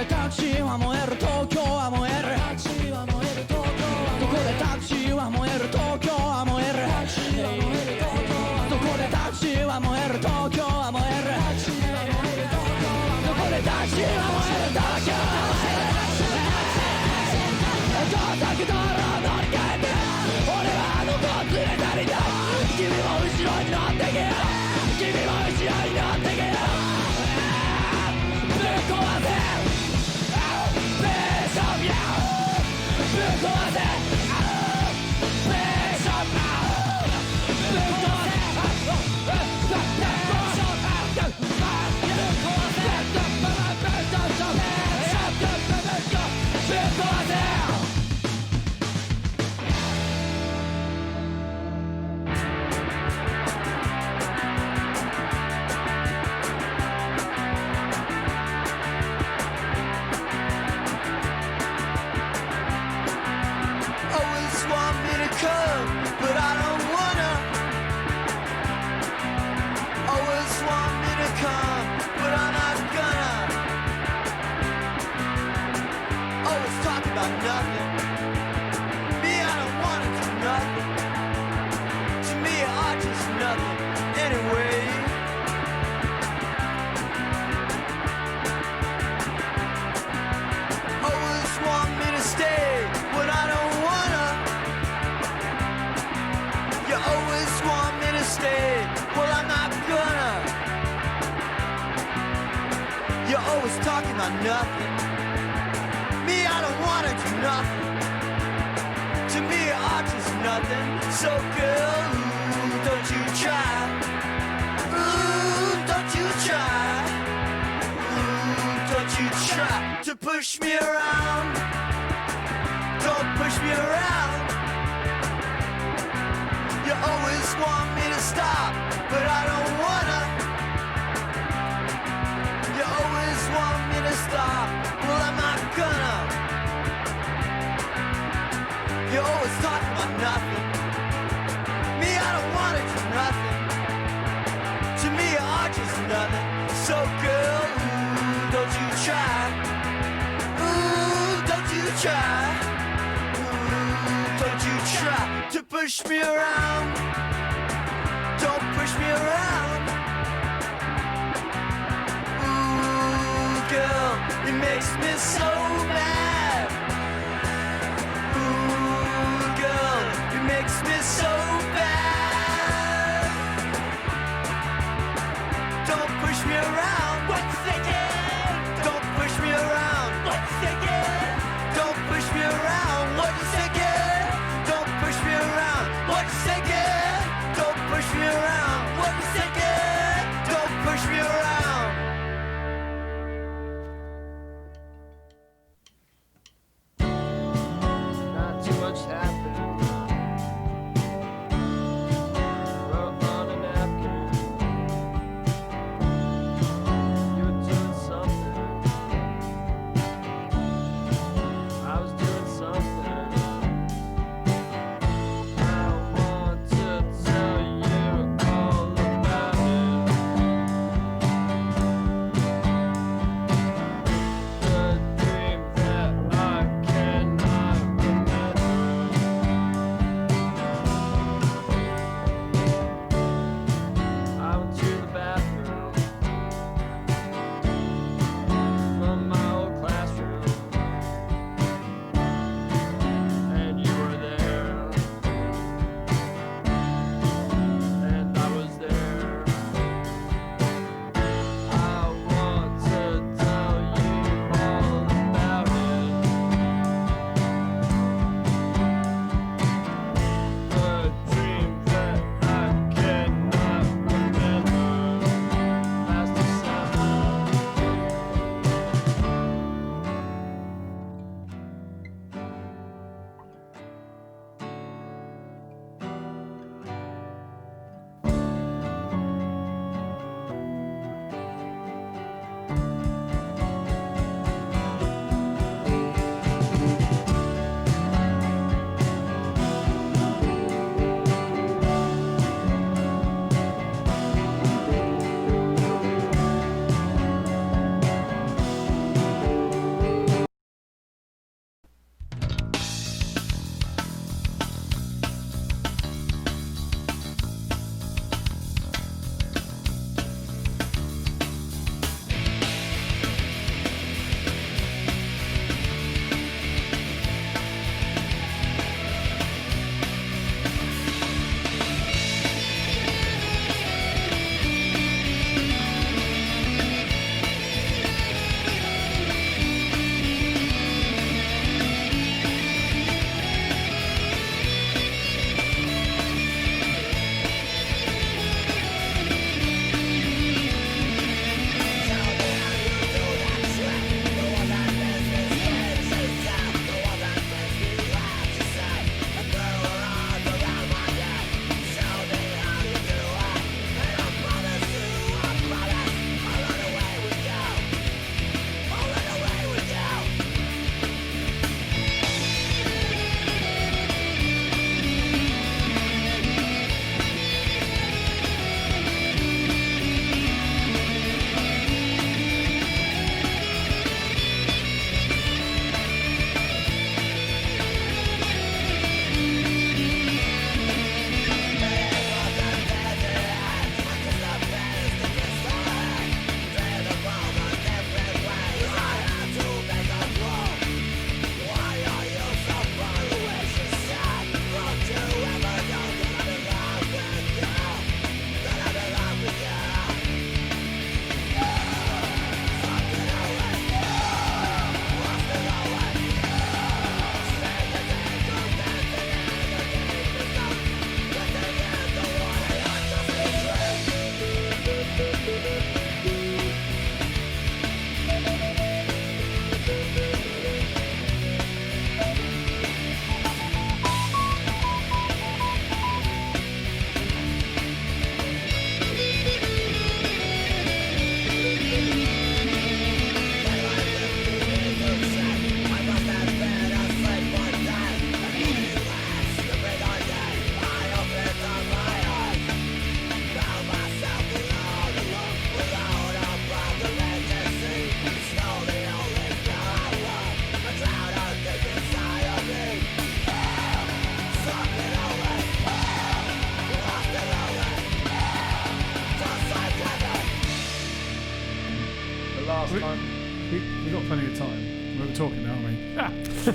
タクシーは燃える東京は燃えるタクシーは燃える東京そこでタクシーは燃える東京は燃えるタクシーは燃える東京そこでタクシーは燃える東京は燃えるタクシーは燃える東京そこでタクシーは燃える東京は燃える高速道路を乗り換えて俺はあの子を連れ去りたい君も後ろに乗ってけよ君も後ろに乗ってけよぶっ壊せぶっ壊せペーショップぶっ壊talking about nothing. Me, I don't wanna do nothing. To me, art is nothing. So girl, ooh, don't you try. Ooh, don't you try. Ooh, don't you try to push me around. Don't push me around. You always want me to stop, but I don't wanna. You always want me to stop, well I'm not gonna. You always talk about nothing. Me, I don't wanna do nothing. To me, art is nothing. So girl, ooh, don't you try. Ooh, don't you try. Ooh, don't you try to push me around. Don't push me around. Ooh, girl, it makes me so mad. Ooh, girl, it makes me so bad. Don't push me around. What's thinking? Don't push me around. What's thinking? Don't push me around. What's thinking? Don't push me around. What's thinking? Don't push me around. What's thinking? Don't push me around. Not too much happening.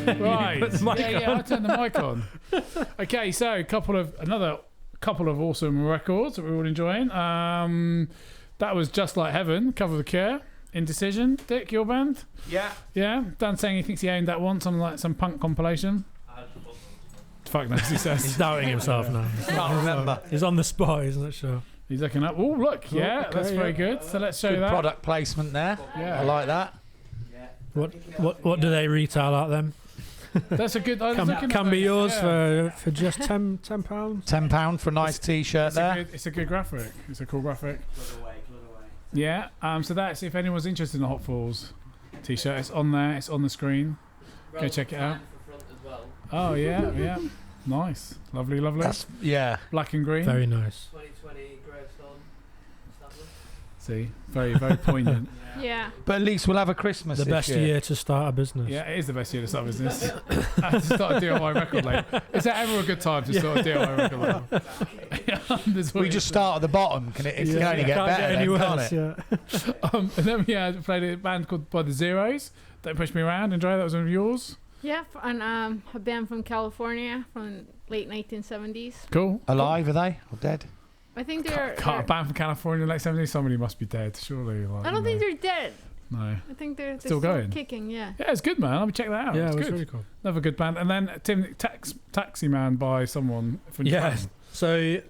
Right. Put the mic Yeah, I turned the mic on. Okay, so another couple of awesome records that we're all enjoying. That was Just Like Heaven, Cover the Cure. Indecision. Dick, your band? Yeah. Yeah. Dan saying he thinks he owned that one, something like some punk compilation. Fuck knows, he says. He's doubting himself now. Can't remember. He's on the spot. He's not sure. He's looking up. Oh, look. Yeah, okay, that's very yeah. good. So let's show Good that. product placement there. Yeah. I like that. What do they retail at then? That's a good. I was looking Can at be those, yours yeah. for just £10. £10 for a nice T-shirt there. It's a good graphic. It's a cool graphic. Yeah. So that's if anyone's interested in the Hot Falls T-shirt. It's on there. It's on the screen. Go check it out. Oh yeah, yeah. Nice, lovely. Yeah. Black and green. Very nice. 2020 gravestone. See, very poignant. Yeah. But at least we'll have a Christmas The this best year to start a business. Yeah, it is the best year to start business. To start a DIY record label. Is that ever a good time to start a DIY record label? We just start at the bottom. It can only get Can't better then, any can't worse, it? yeah. And then we had played a band called By the Zeros. Don't Push Me Around. Andrea, that was one of yours. Yeah, and a band from California from late 1970s. Cool. Alive, are they? Or dead? I think they're. A band from California in the late 70s. Somebody must be dead, surely. Like, I don't think they're dead. No. I think they're Still going? kicking. Yeah. Yeah, it's good, man. Let me check that out. Yeah, it's it was good. really cool. Another good band. And then Taxi Man by someone from Yeah. Japan. So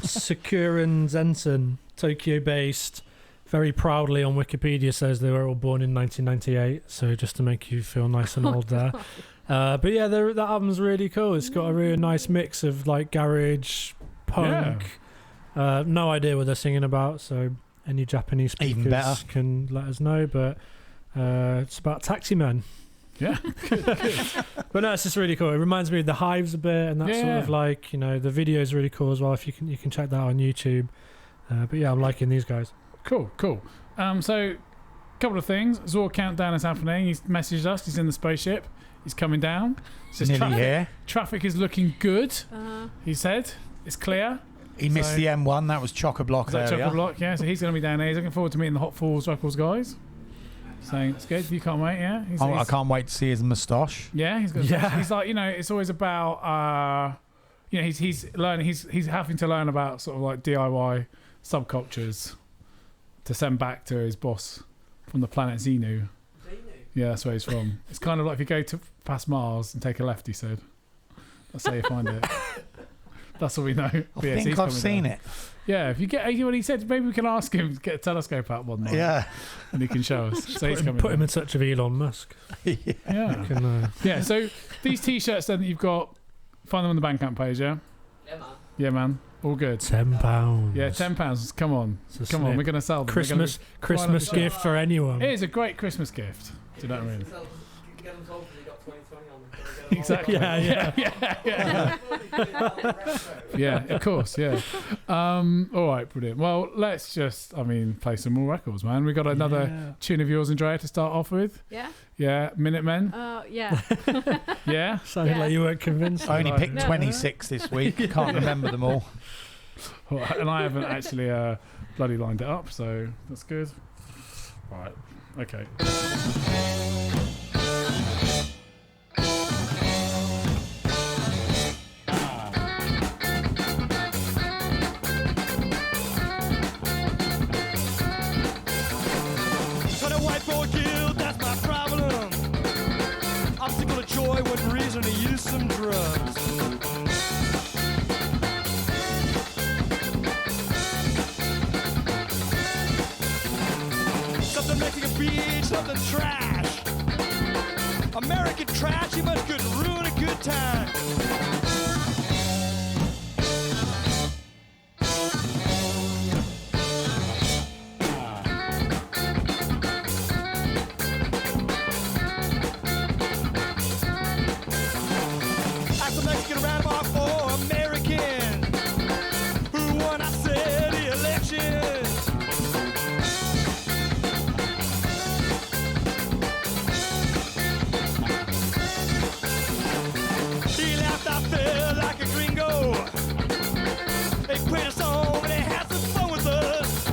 Sakuran Zensen, Tokyo-based, very proudly on Wikipedia says they were all born in 1998. So just to make you feel nice and old there. But yeah, that album's really cool. It's got a really nice mix of like garage, punk. No idea what they're singing about, so any Japanese Even better. speakers can let us know. But it's about taxi men. Yeah. But no, it's just really cool. It reminds me of the Hives a bit, and that's sort of like, the video is really cool as well. If you can check that out on YouTube. But yeah, I'm liking these guys. Cool. So, a couple of things. Zor Countdown is happening. He's messaged us. He's in the spaceship. He's coming down. Says Nearly here. Traffic is looking good. He said it's clear. He missed the M1. That was chock-a-block Is that earlier. Chock-a-block? Yeah. So he's going to be down there. He's looking forward to meeting the Hot Falls Records guys. Saying it's good. You can't wait. Yeah. I can't wait to see his moustache. Yeah. He's got. Yeah. He's like, it's always about. He's learning. He's having to learn about sort of like DIY subcultures to send back to his boss from the planet Xenu. Yeah, that's where he's from. It's kind of like if you go to past Mars and take a left, he said. That's how you find it. That's all we know. I think I've seen it. Yeah, if you get what he said, maybe we can ask him to get a telescope out one night. Yeah. And he can show us. So he's coming. Put him down. in touch with Elon Musk. Yeah. Can, Yeah, so these T-shirts then that you've got, find them on the Bandcamp page, yeah? Yeah, man. Yeah, man. All good. £10. Yeah, £10. Come on. It's a Come on, snip. we're going to sell them. Christmas gift for anyone. It is a great Christmas gift. Do you know what I mean? Get them sold because you got 2020 on them. Exactly. Yeah. Yeah, of course, yeah. All right, brilliant. Well, let's just, play some more records, man. We got another tune of yours, Andrea, to start off with. Yeah. Yeah, Minutemen. Yeah. Yeah. Sounded like you weren't convinced. I only Right. picked 26 this week. Can't remember them all. And I haven't actually bloody lined it up, so that's good. Right. Okay. Trying to wipe for guilt, that's my problem. I'm sick of joy, what reason to use some drugs. Something making a beat, something trash. American trash, you must could ruin a good time. Ask a Mexican rabbi for American who won, I said, the election. He laughed, I felt like a gringo. They played a song and they had some fun with us.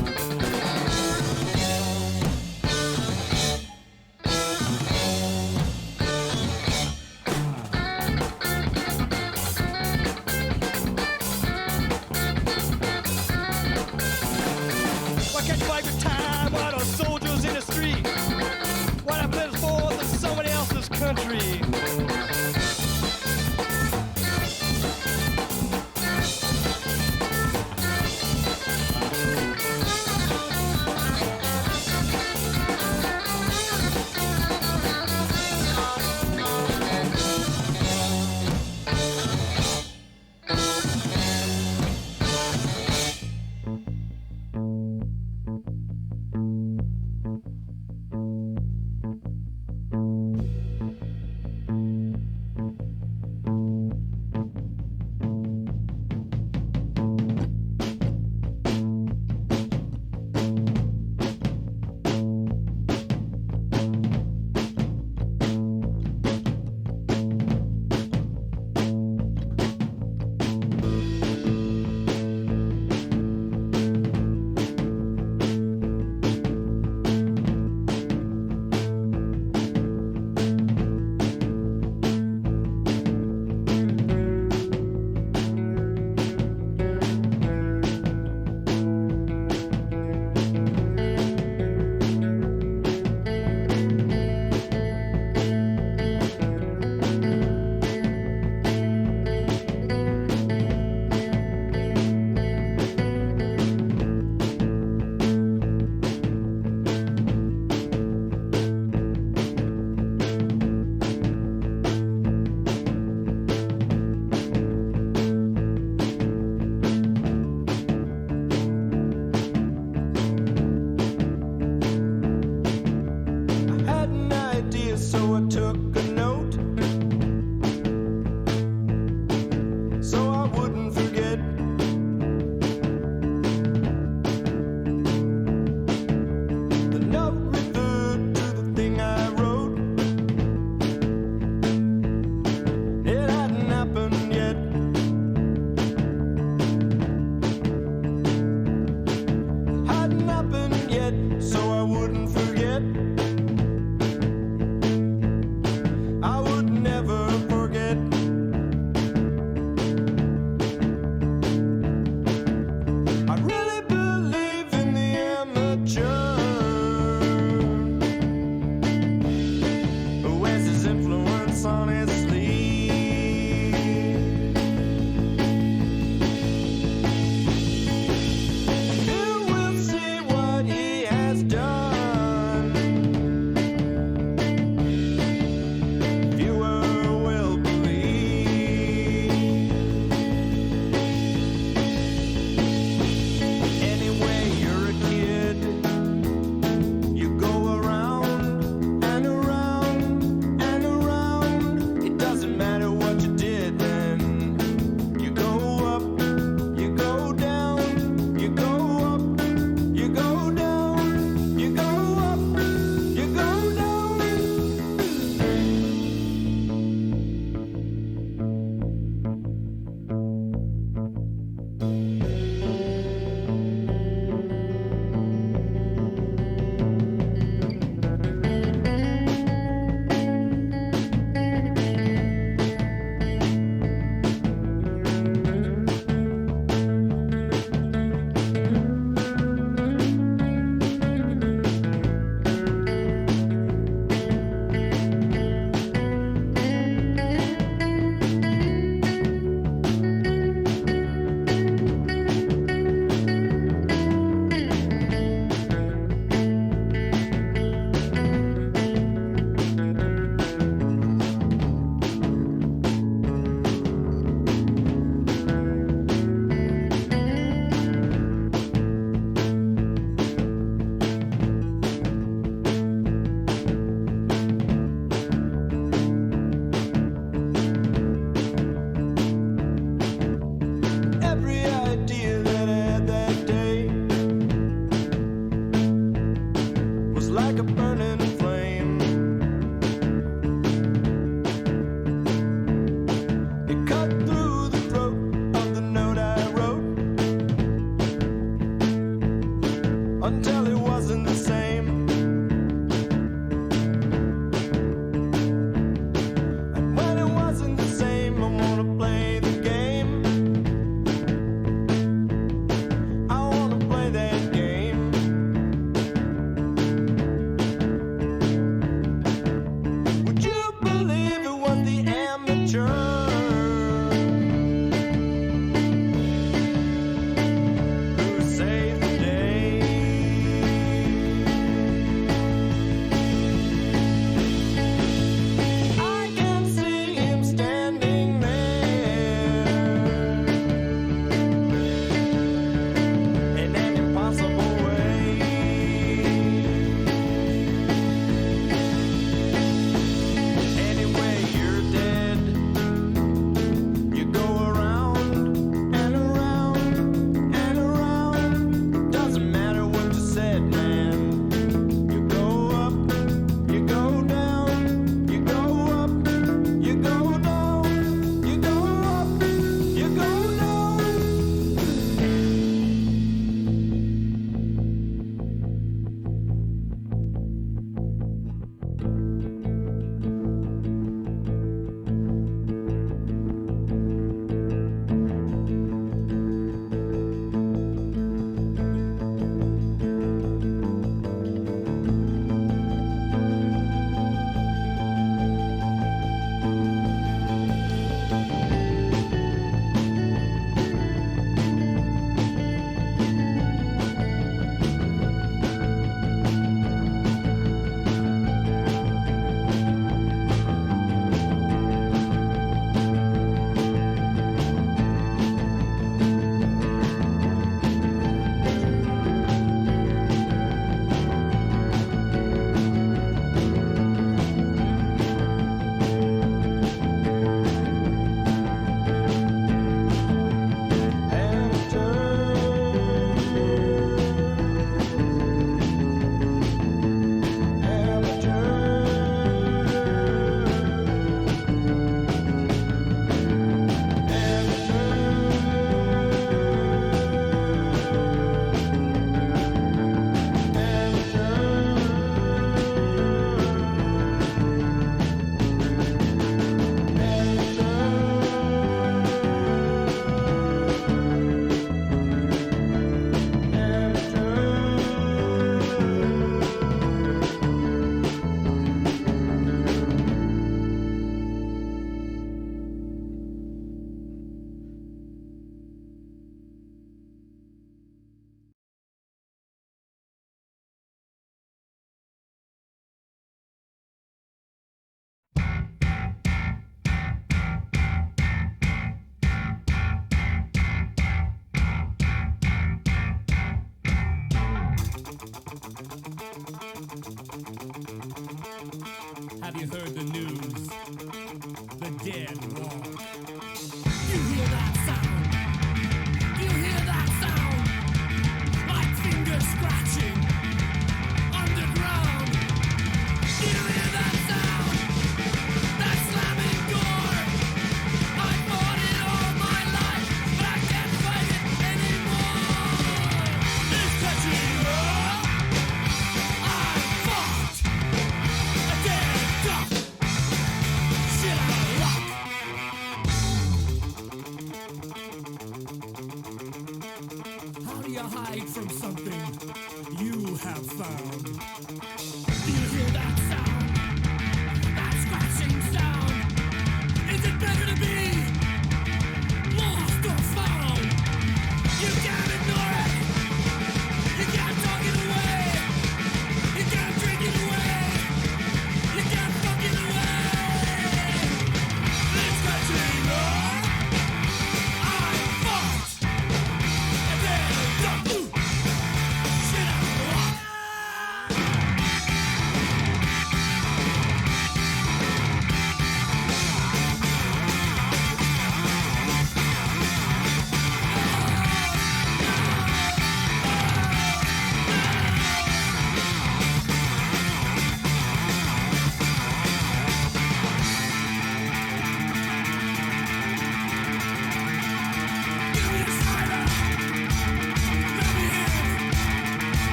the amateur. Who saved the day? I can see him standing there in an impossible way. Anyway, you're dead. You go around and around and around. Doesn't matter what you said, man. You go up, you go down, you go up, you go down, you go up, you go down. Have you heard the news? The dead walk. You hear that sound? You hear that sound? Like fingers scratching underground. You hear that sound? That slamming door. I fought it all my life, but I can't fight it anymore. It's catching up. I fought a dead duck. Shit out of luck.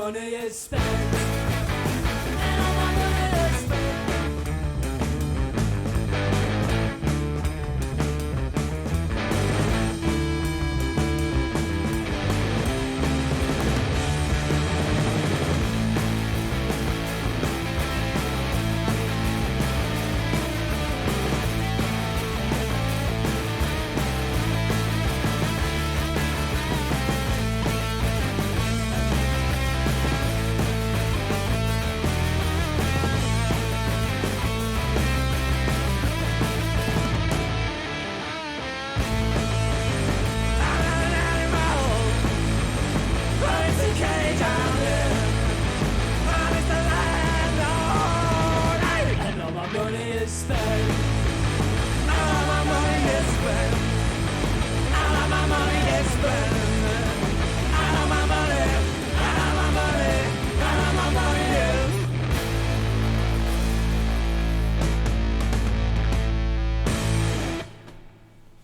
money is spent. And all my money is spent.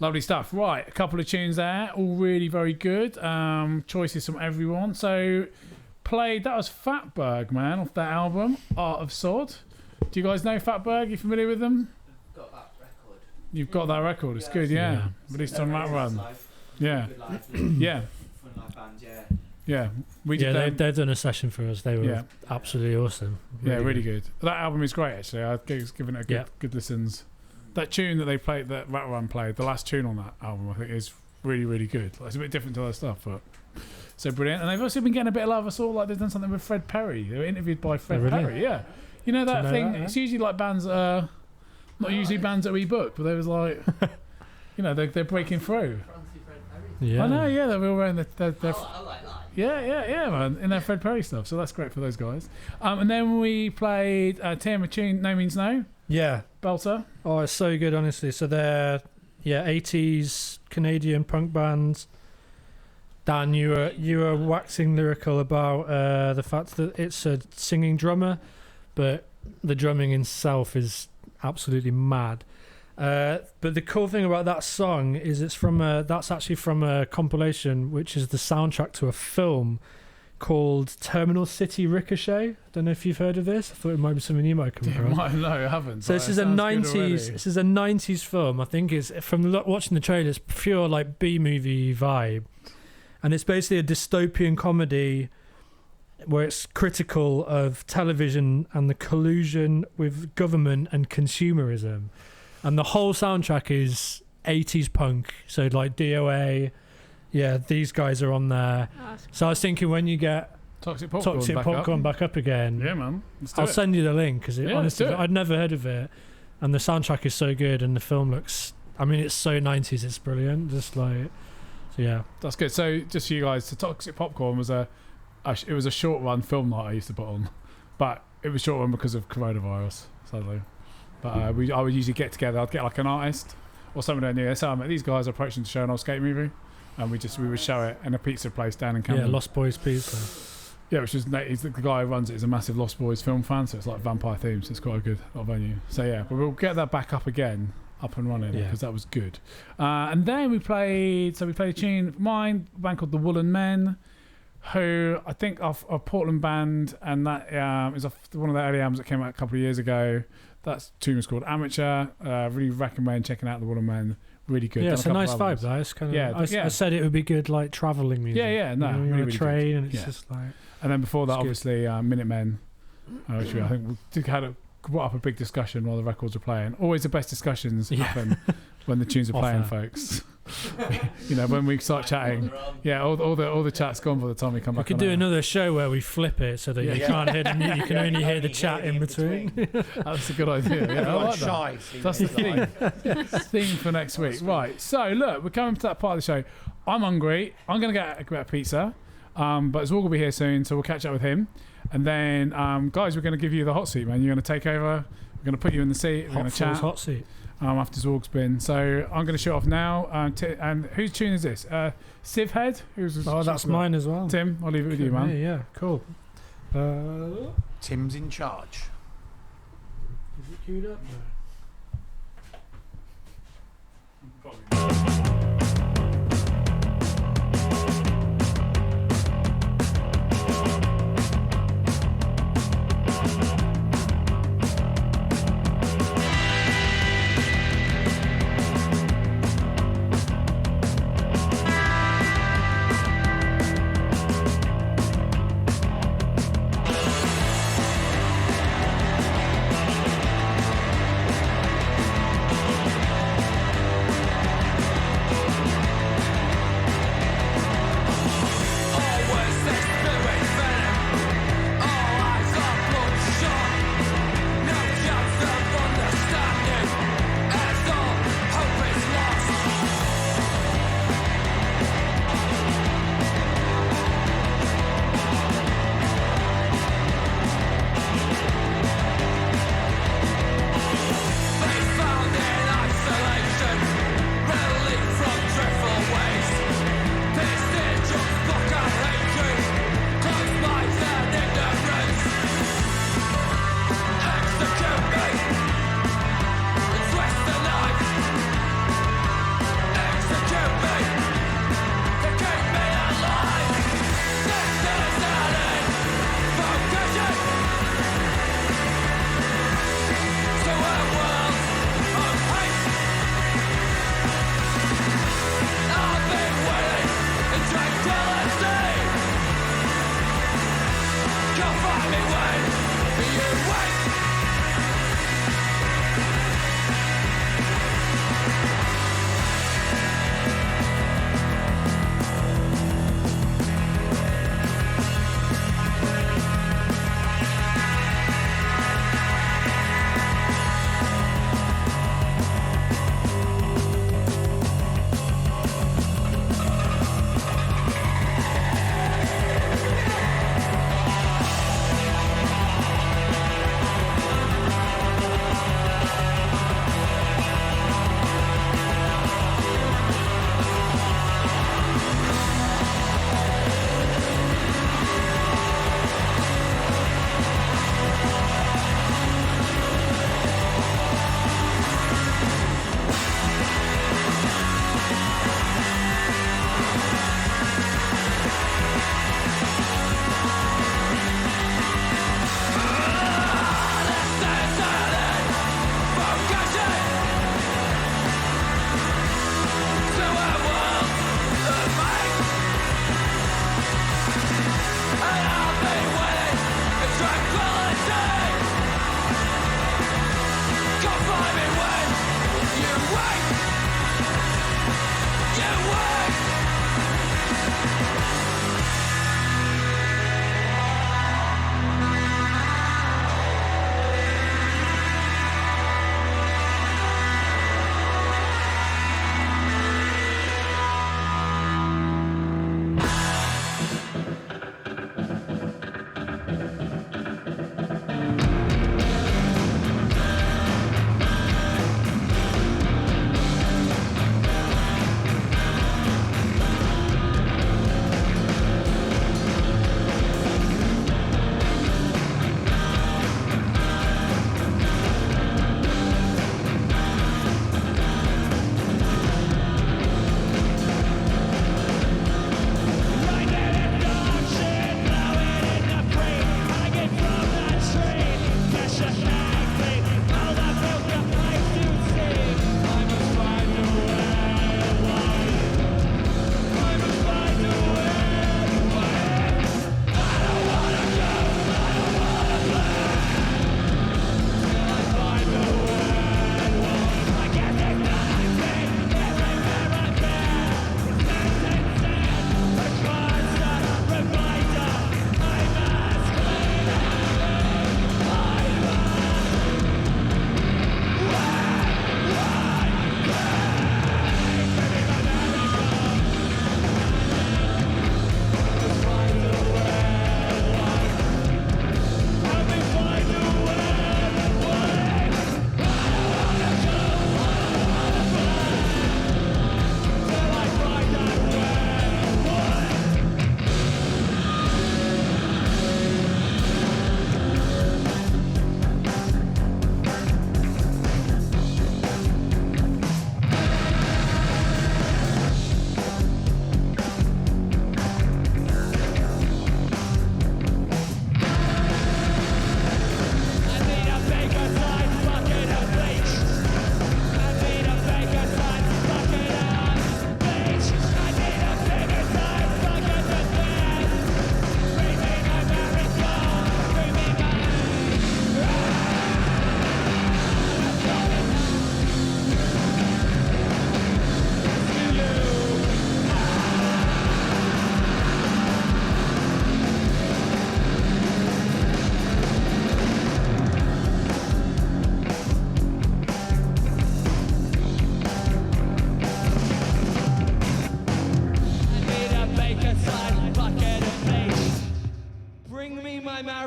Lovely stuff. Right, a couple of tunes there, all really very good. Choices from everyone. So, played, that was Fatberg, man, off that album, Art of Sod. Do you guys know Fatberg? You familiar with them? Got that record. You've got that record. It's good, yeah. Released on Rat Run. Yeah. Yeah. Fun live band, yeah. Yeah. They've done a session for us. They were absolutely awesome. Really good. That album is great, actually. I've given it a good listens. That tune that they played, that Rat Run played, the last tune on that album, I think is really, really good. Like, it's a bit different to other stuff, but so brilliant. And they've also been getting a bit of love. I saw like they've done something with Fred Perry. They were interviewed by Fred Perry. Yeah, you know that thing. It's usually like bands that are not usually bands that we book, but they was like, you know, they're breaking through. Yeah, I know. Yeah, they're all wearing their I like that. yeah, man, in their Fred Perry stuff. So that's great for those guys. And then we played Tim, a tune, No Means No. Yeah. Belter. Oh, it's so good, honestly. So they're 80s Canadian punk bands. Dan, you were waxing lyrical about the fact that it's a singing drummer, but the drumming itself is absolutely mad. But the cool thing about that song is that's actually from a compilation which is the soundtrack to a film called Terminal City Ricochet. I don't know if you've heard of this. I thought it might be something you might come across. No, I haven't. So this is a 90s film. I think it's from watching the trailer, it's pure like B-movie vibe. And it's basically a dystopian comedy where it's critical of television and the collusion with government and consumerism. And the whole soundtrack is 80s punk. So like DOA, these guys are on there. So I was thinking when you get Toxic Popcorn back up again. Yeah, man. I'll send you the link because honestly, I'd never heard of it. And the soundtrack is so good and the film looks, I mean, it's so 90s, it's brilliant. Just like, so yeah. That's good. So just for you guys, the Toxic Popcorn was a short run film night I used to put on. But it was short run because of coronavirus, sadly. But I would usually get together. I'd get like an artist or someone I knew. So these guys are approaching to show an old skate movie, and we would show it in a pizza place down in Camden. Yeah, Lost Boys Pizza. Yeah, which is the guy who runs it is a massive Lost Boys film fan, so it's like vampire themed. So it's quite a good little venue. So yeah, but we'll get that back up again, up and running because that was good. And then we played a tune of mine, a band called the Woolen Men, who I think are a Portland band, and that is one of the early albums that came out a couple of years ago. That tune was called Amateur. Really recommend checking out the Woolen Men. Really good. Yeah, it's a nice vibe, though. It's kind of. I said it would be good, like traveling music. Yeah, no, you're really, on a train, really and it's just like. And then before that, obviously, Minutemen, which I think we brought up a big discussion while the records were playing. Always the best discussions happen when the tunes are playing, folks. You know, when we start chatting, all the chat's gone by the time we come back. We could do another show where we flip it so that you can't hear the you can only hear the chat in between. That's a good idea. Yeah, I like that. That's the theme. Theme for next week. Right. So look, we're coming to that part of the show. I'm hungry. I'm going to get a pizza. But Zorg will be here soon, so we'll catch up with him. And then, guys, we're going to give you the hot seat, man. You're going to take over. We're going to put you in the seat. We're going to chat. Hot seat. After Zorg's been. So I'm going to shoot off now. And whose tune is this? Civ Head? That's mine as well. Tim, I'll leave it with you, man. Yeah, cool. Tim's in charge. Is it queued up? No.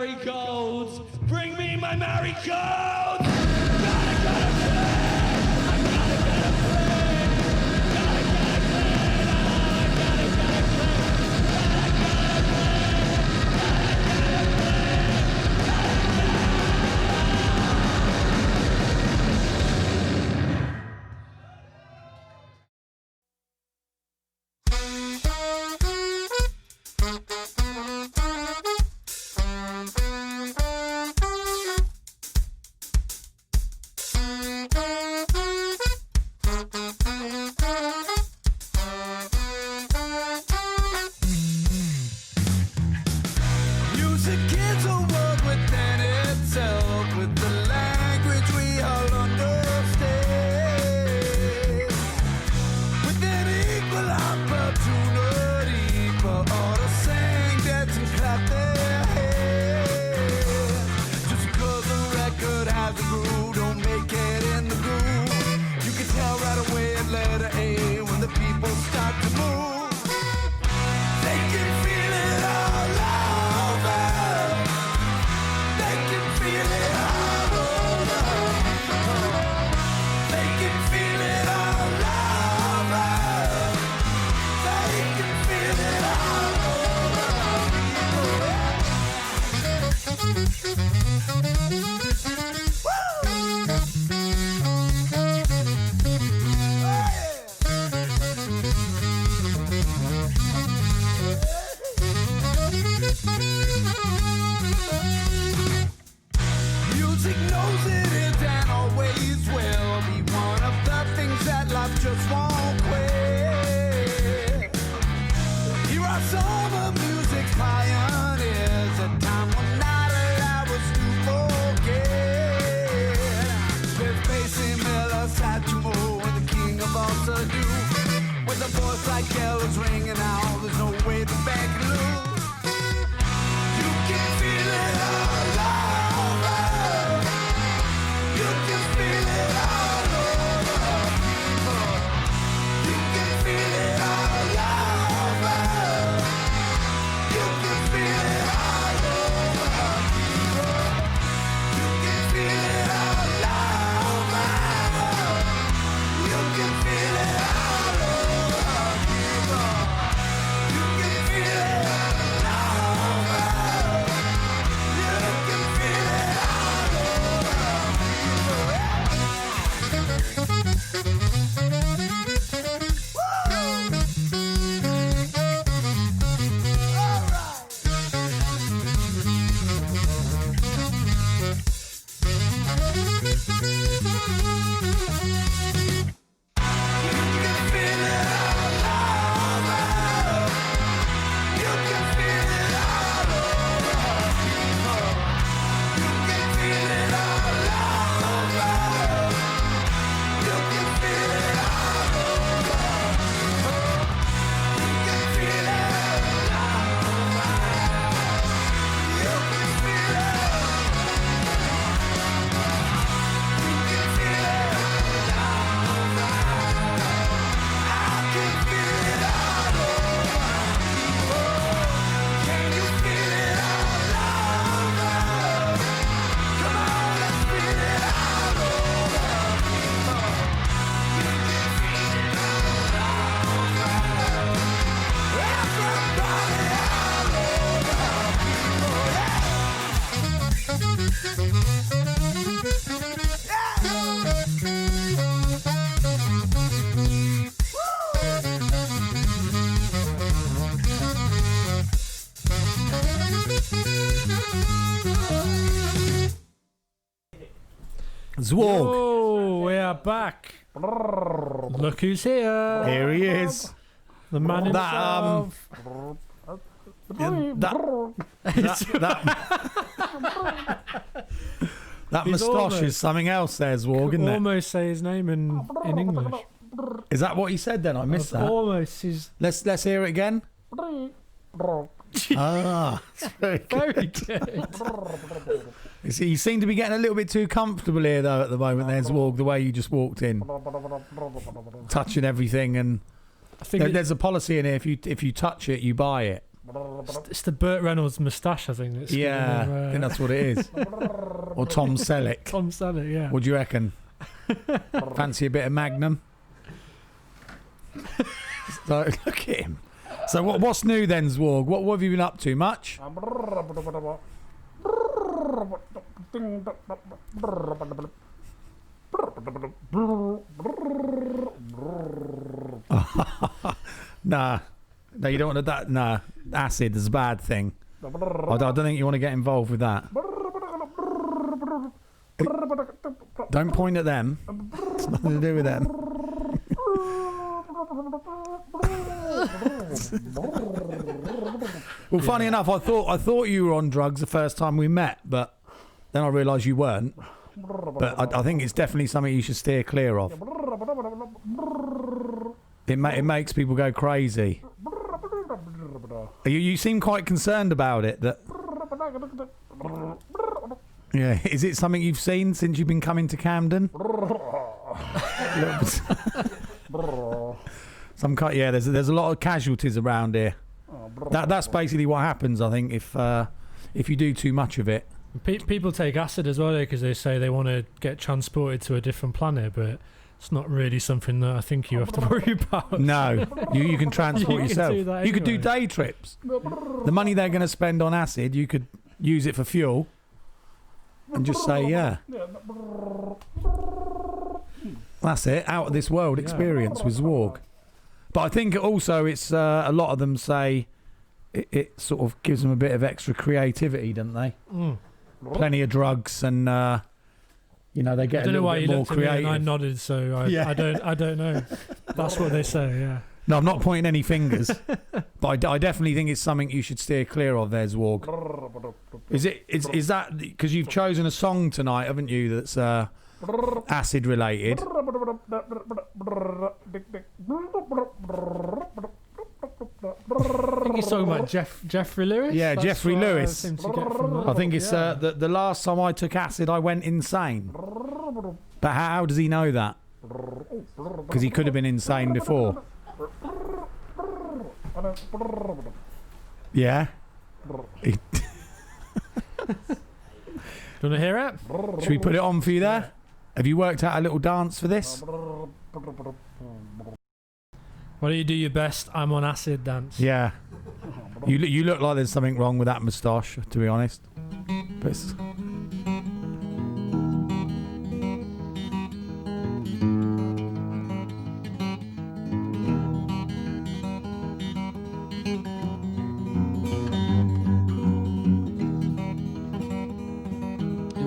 marigolds. Bring me my marigolds. Music is a world within itself, with the language we all understand. With an equal opportunity for all to sing, dance, and clap their hands. Just because the record has a groove, don't make it in the groove. You can tell right away at letter A when the people start to move. They can feel it all over. They can feel it all over. They can feel it all over. They can feel it all Music knows it is and always will be one of the things that life just won't quit. Here are some of music's pioneers, a time will not allow us to forget. There's Basie Miller, Satchmo, and the king of all to-do. With a voice like Keller's ringing out, there's no way to back it loose. You can feel it all over. You can feel it all over. You can feel it all over. You can feel it all over. You can feel it all over. You can feel it all over. You can feel it all over. You can feel it all Zwarg. Oh, we are back. Look who's here. Here he is. The man himself. That He's moustache almost- is something else there, Zwarg, isn't it? Almost say his name in English. Is that what he said then? I missed that. Almost his. Let's hear it again. Ah, that's very good. Very good. You seem to be getting a little bit too comfortable here, though, at the moment. There's Zwarg, the way you just walked in, touching everything, and I think there's a policy in here. If you touch it, you buy it. It's the Burt Reynolds moustache, I think. That's Yeah, giving him, I think that's what it is. Or Tom Selleck. Tom Selleck, yeah. What do you reckon? Fancy a bit of Magnum? So, look at him. So what's new then, Zwarg? What have you been up to? Much? Nah, you don't want to. That nah, acid is a bad thing. I don't think you want to get involved with that. Don't point at them. It's nothing to do with them. Well, funny enough, I thought you were on drugs the first time we met, but then I realised you weren't. But I think it's definitely something you should steer clear of. It makes people go crazy. You seem quite concerned about it. Yeah, is it something you've seen since you've been coming to Camden? Yeah, there's a lot of casualties around here. That's basically what happens, I think, if you do too much of it. People take acid as well because they say they want to get transported to a different planet, but it's not really something that I think you have to worry about. No, you can transport yourself. You could do anyway. day trips. The money they're going to spend on acid, you could use it for fuel and just say, yeah. That's it, out of this world experience with Zwarg. But I think also it's a lot of them say it sort of gives them a bit of extra creativity, don't they? Plenty of drugs and they get a little bit more creative. I nodded, so I don't know. That's what they say. Yeah. No, I'm not pointing any fingers, but I definitely think it's something you should steer clear of. There, Zwarg. Is that because you've chosen a song tonight, haven't you? That's acid related. I think he's talking about Jeffrey Lewis. Yeah, That's Jeffrey what Lewis. I seem to get from that. I think it's the last time I took acid, I went insane. But how does he know that? Because he could have been insane before. Yeah. Do you want to hear it? Should we put it on for you there? Have you worked out a little dance for this? Why don't you do your best I'm on acid dance? Yeah. You look like there's something wrong with that moustache, to be honest. But it's...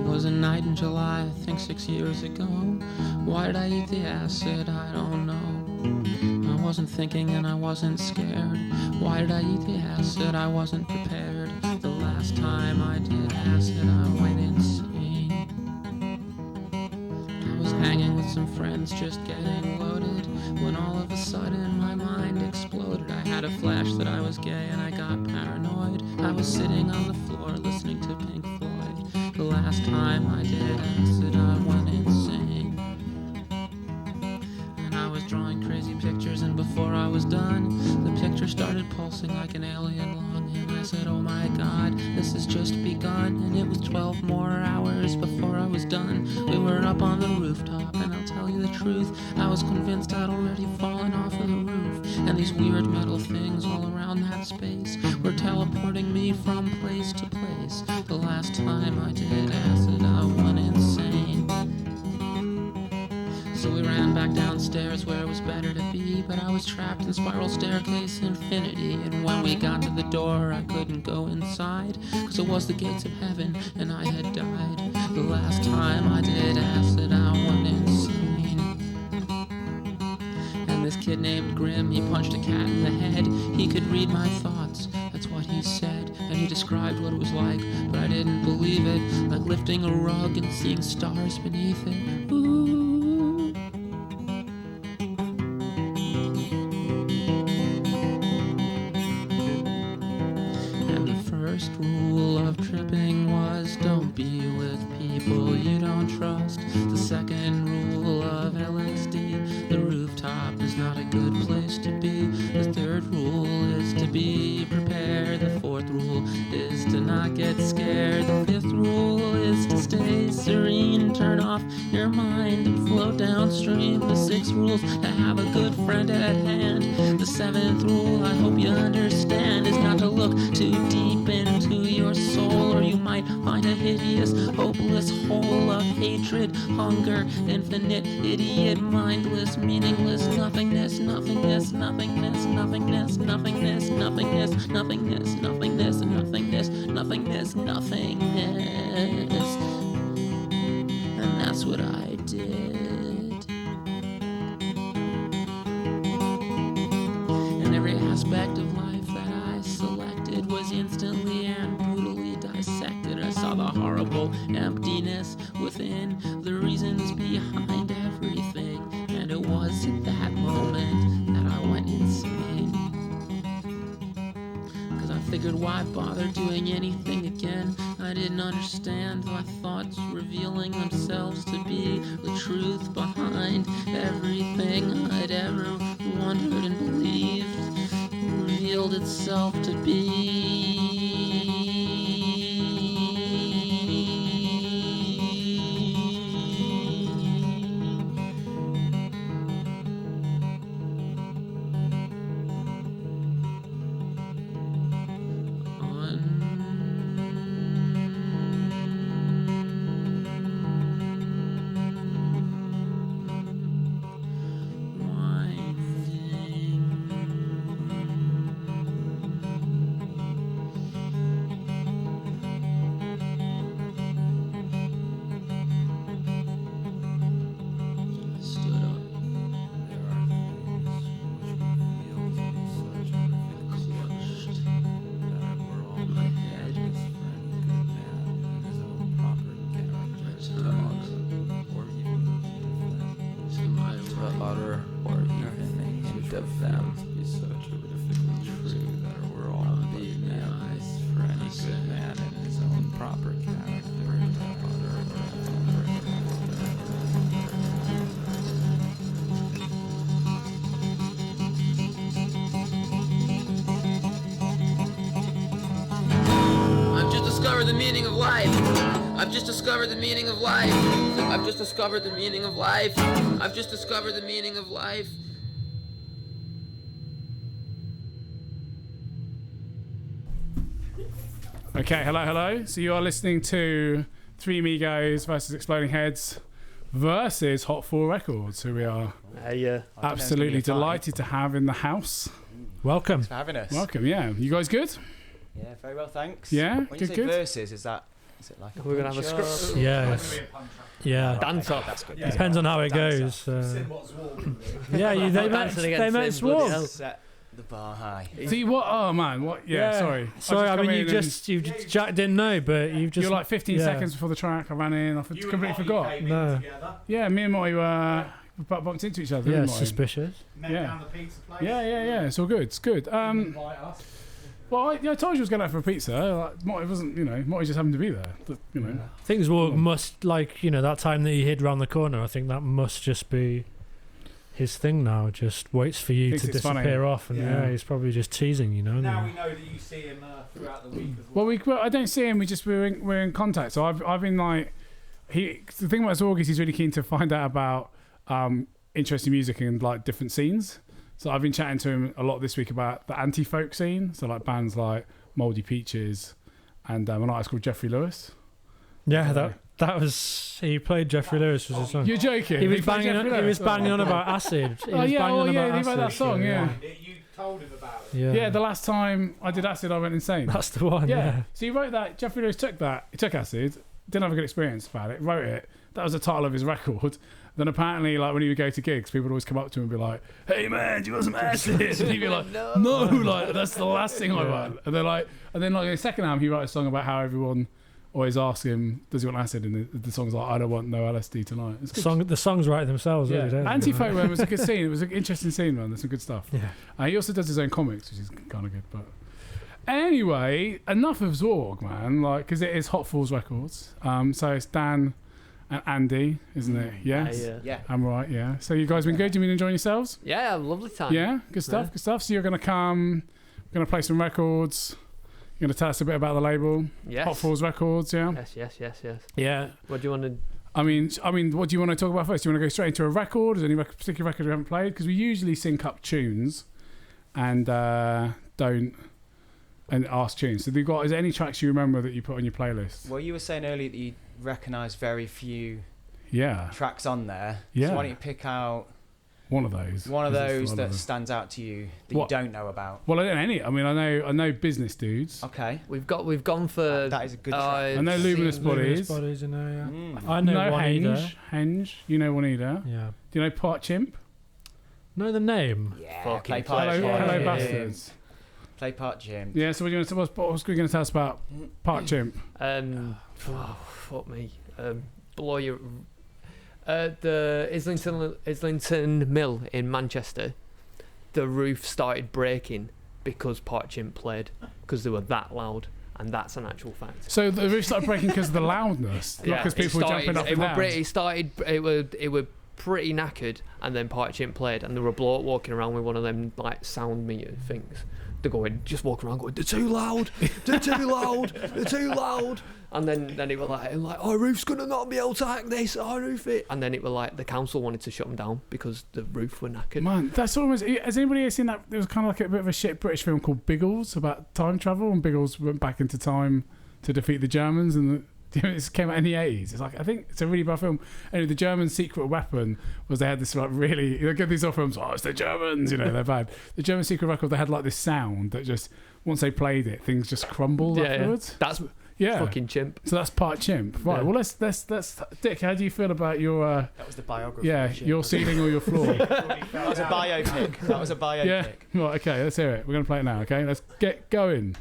Was a night in July, I think 6 years ago. Why did I eat the acid? I don't know. I wasn't thinking and I wasn't scared. Why did I eat the acid? I wasn't prepared. The last time I did acid, I went insane. I was hanging with some friends, just getting loaded, when all of a sudden my mind exploded. I had a flash that I was gay and I got paranoid. I was sitting on the floor listening to Pink Floyd. The last time I did acid, I went insane. And I was drawing crazy pictures, and before I was done, the picture started pulsing like an alien lung. And I said, oh my god, this has just begun. And it was 12 more hours before I was done. We were up on the rooftop, and I'll tell you the truth, I was convinced I'd already fallen off of the roof. And these weird metal things all around that space were teleporting me from place to place. The last time I did acid, I went insane. So we ran back downstairs where it was better to be, but I was trapped in spiral staircase infinity. And when we got to the door, I couldn't go inside, cause it was the gates of heaven and I had died. The last time I did acid, I went insane. And this kid named Grim, he punched a cat in the head. He could read my thoughts, that's what he said. And he described what it was like, but I didn't believe it. Like lifting a rug and seeing stars beneath it. Ooh. And the first rule of tripping was don't be with people you don't trust. The second rule of LSD, the rooftop is not a good place to be. The third rule is to be prepared get scared. The fifth rule is to stay serene. Turn off your mind and float downstream. The sixth rule's to have a good friend at hand. The seventh rule, I hope you understand, is not to look too deep into your soul, or you might find a hideous, hopeless hole of hatred, hunger, infinite, idiot, mindless, meaningless, nothingness, nothingness, nothingness, nothingness, nothingness, nothingness, nothingness, nothingness, nothingness, nothingness, nothingness. And that's what I did. And every aspect of life that I selected was instantly and brutally dissected. I saw the horrible emptiness within, the reasons behind everything. And it was at that moment that I went insane. Cause I figured, why bother doing anything again? I didn't understand my thoughts revealing themselves to be the truth behind everything I'd ever wondered and believed. Revealed itself to be. The meaning of life. I've just discovered the meaning of life. I've just discovered the meaning of life. I've just discovered the meaning of life. Okay, hello. So you are listening to Three Amigos versus Exploding Heads versus Hot 4 Records, who we are absolutely delighted to have in the house. Welcome. Thanks for having us. Welcome, yeah. You guys good? Yeah, very well, thanks. Yeah, when you say good. verses, is it like a We're gonna have a punch-up? script. Yeah. Yeah. Dance up. That's good. Depends on how it goes. Yeah, they might swap. Set the bar high. See what? Oh man, what? Yeah, sorry. Sorry, I mean you Jack didn't know, but you've just. You're like 15 seconds before the track. I ran in. I completely forgot. No. Yeah, me and Molly bumped into each other. Yeah, didn't we? suspicious. Yeah. Yeah. It's all good. It's good. Well, I told you I was going out for a pizza. Like, Molly wasn't, Molly just happened to be there. But, Things must, that time that he hid round the corner, I think that must just be his thing now. Just waits for you to disappear funny. off. And he's probably just teasing, Now we know that you see him throughout the week as well. Well, I don't see him. We're in contact. So I've been like, the thing about Zorg is he's really keen to find out about interesting music in like different scenes. So I've been chatting to him a lot this week about the anti-folk scene. So like bands like Mouldy Peaches and an artist called Jeffrey Lewis. Yeah, that was he played Jeffrey Lewis was his song. You're joking? He was banging on about acid. He was banging on about that song. Yeah. You told him about it. Yeah, the last time I did acid, I went insane. That's the one. Yeah. So he wrote that. Jeffrey Lewis took that. He took acid. Didn't have a good experience about it. Wrote it. That was the title of his record. Then apparently, like when he would go to gigs, people would always come up to him and be like, "Hey man, do you want some acid?" And he'd be like, "No, like that's the last thing I want." And then in the second album, he wrote a song about how everyone always asks him, "Does he want acid?" And the song's like, "I don't want no LSD tonight." It's good. The songs write themselves. Yeah, really, don't they? Anti-Folk Man was a good scene. It was an interesting scene, man. There's some good stuff. Yeah. He also does his own comics, which is kind of good. But anyway, enough of Zorg, man. Like, because it is Hot Falls Records. So it's Dan and Andy, isn't it? Yes. Yeah. I'm right. Yeah. So you guys been good? You been enjoying yourselves? Yeah, lovely time. Yeah. Good stuff. Good stuff. So you're gonna come. We're gonna play some records. You're going to tell us a bit about the label? Yes. Hot Falls Records, yeah? Yes. Yeah. What do you want to... I mean, what do you want to talk about first? Do you want to go straight into a record? Is there any particular record we haven't played? Because we usually sync up tunes and don't ask tunes. So is there any tracks you remember that you put on your playlist? Well, you were saying earlier that you recognise very few Yeah. tracks on there. Yeah. So why don't you pick out One of those. one of those that stands out to you that What? you don't know about? Well, I don't know any. I mean, I know Business Dudes. Okay. We've gone for... That is a good track. I know Luminous Bodies. Bodies, you know, yeah. Mm. I know Juanita. Henge. You know Juanita. Yeah. Do you know Part Chimp? Know the name? Yeah. Fucking Play part Hello Jim. Bastards. Play part Jim. Yeah, so what are you going to tell us about Part Chimp? Fuck me. Blow your... the Islington Mill in Manchester, the roof started breaking because Part Chimp played, because they were that loud, and that's an actual fact. So the roof started breaking because of the loudness, not because people were jumping up and down. It were pretty knackered, and then Part Chimp played, and there were a bloke walking around with one of them like sound meter things. They're going, just walking around going, they're too loud, they're too loud, they're too loud. And then it was like, our roof's gonna not be able to hack this, our roof it. And then it was like the council wanted to shut them down because the roof were knackered. Man, that's almost. Has anybody here seen that? There was kind of like a bit of a shit British film called Biggles about time travel, and Biggles went back into time to defeat the Germans, and it came out in the 80s. It's like, I think it's a really bad film. Anyway, the German secret weapon was they had this like really, you get these old films, it's the Germans, they're bad. The German secret record, they had like this sound that just, once they played it, things just crumbled afterwards. That's fucking Chimp. So that's Part Chimp. Right, well let's Dick, how do you feel about your That was the biography. yeah, your ceiling or your floor? That was a biopic. That was a biopic. Yeah. Right, okay, let's hear it. We're gonna play it now, okay? Let's get going.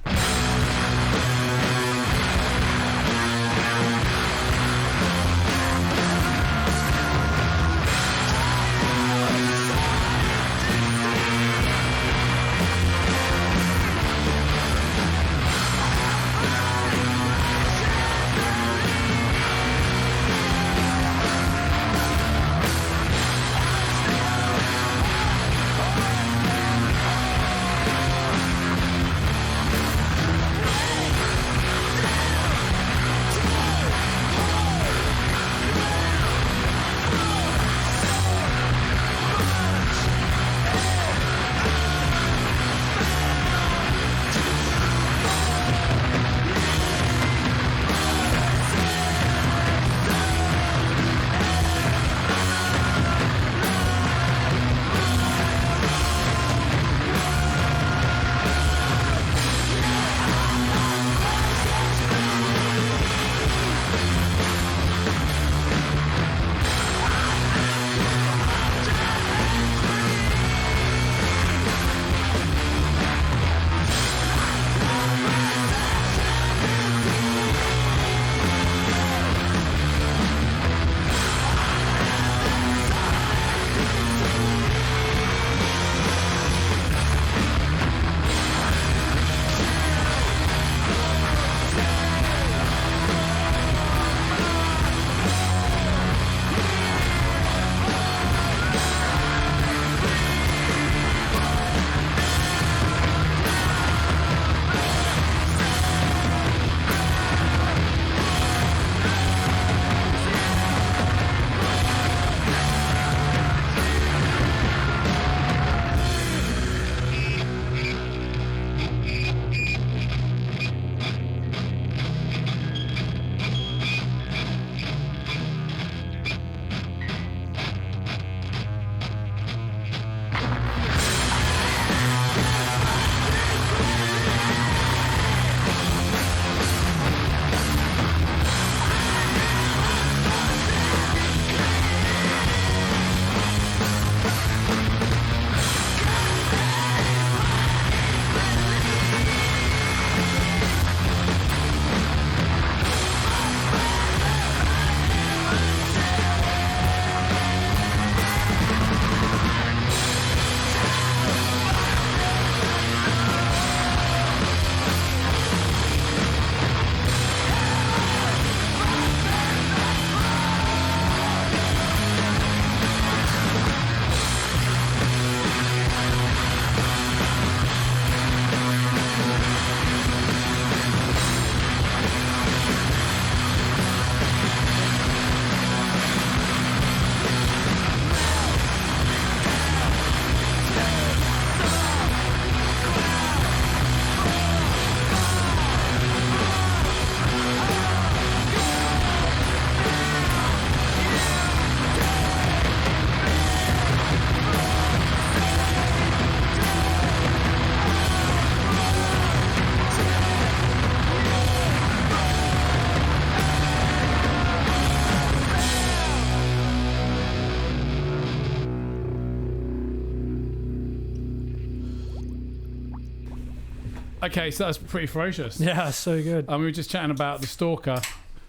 Okay, so that's pretty ferocious. Yeah, so good. We were just chatting about the stalker.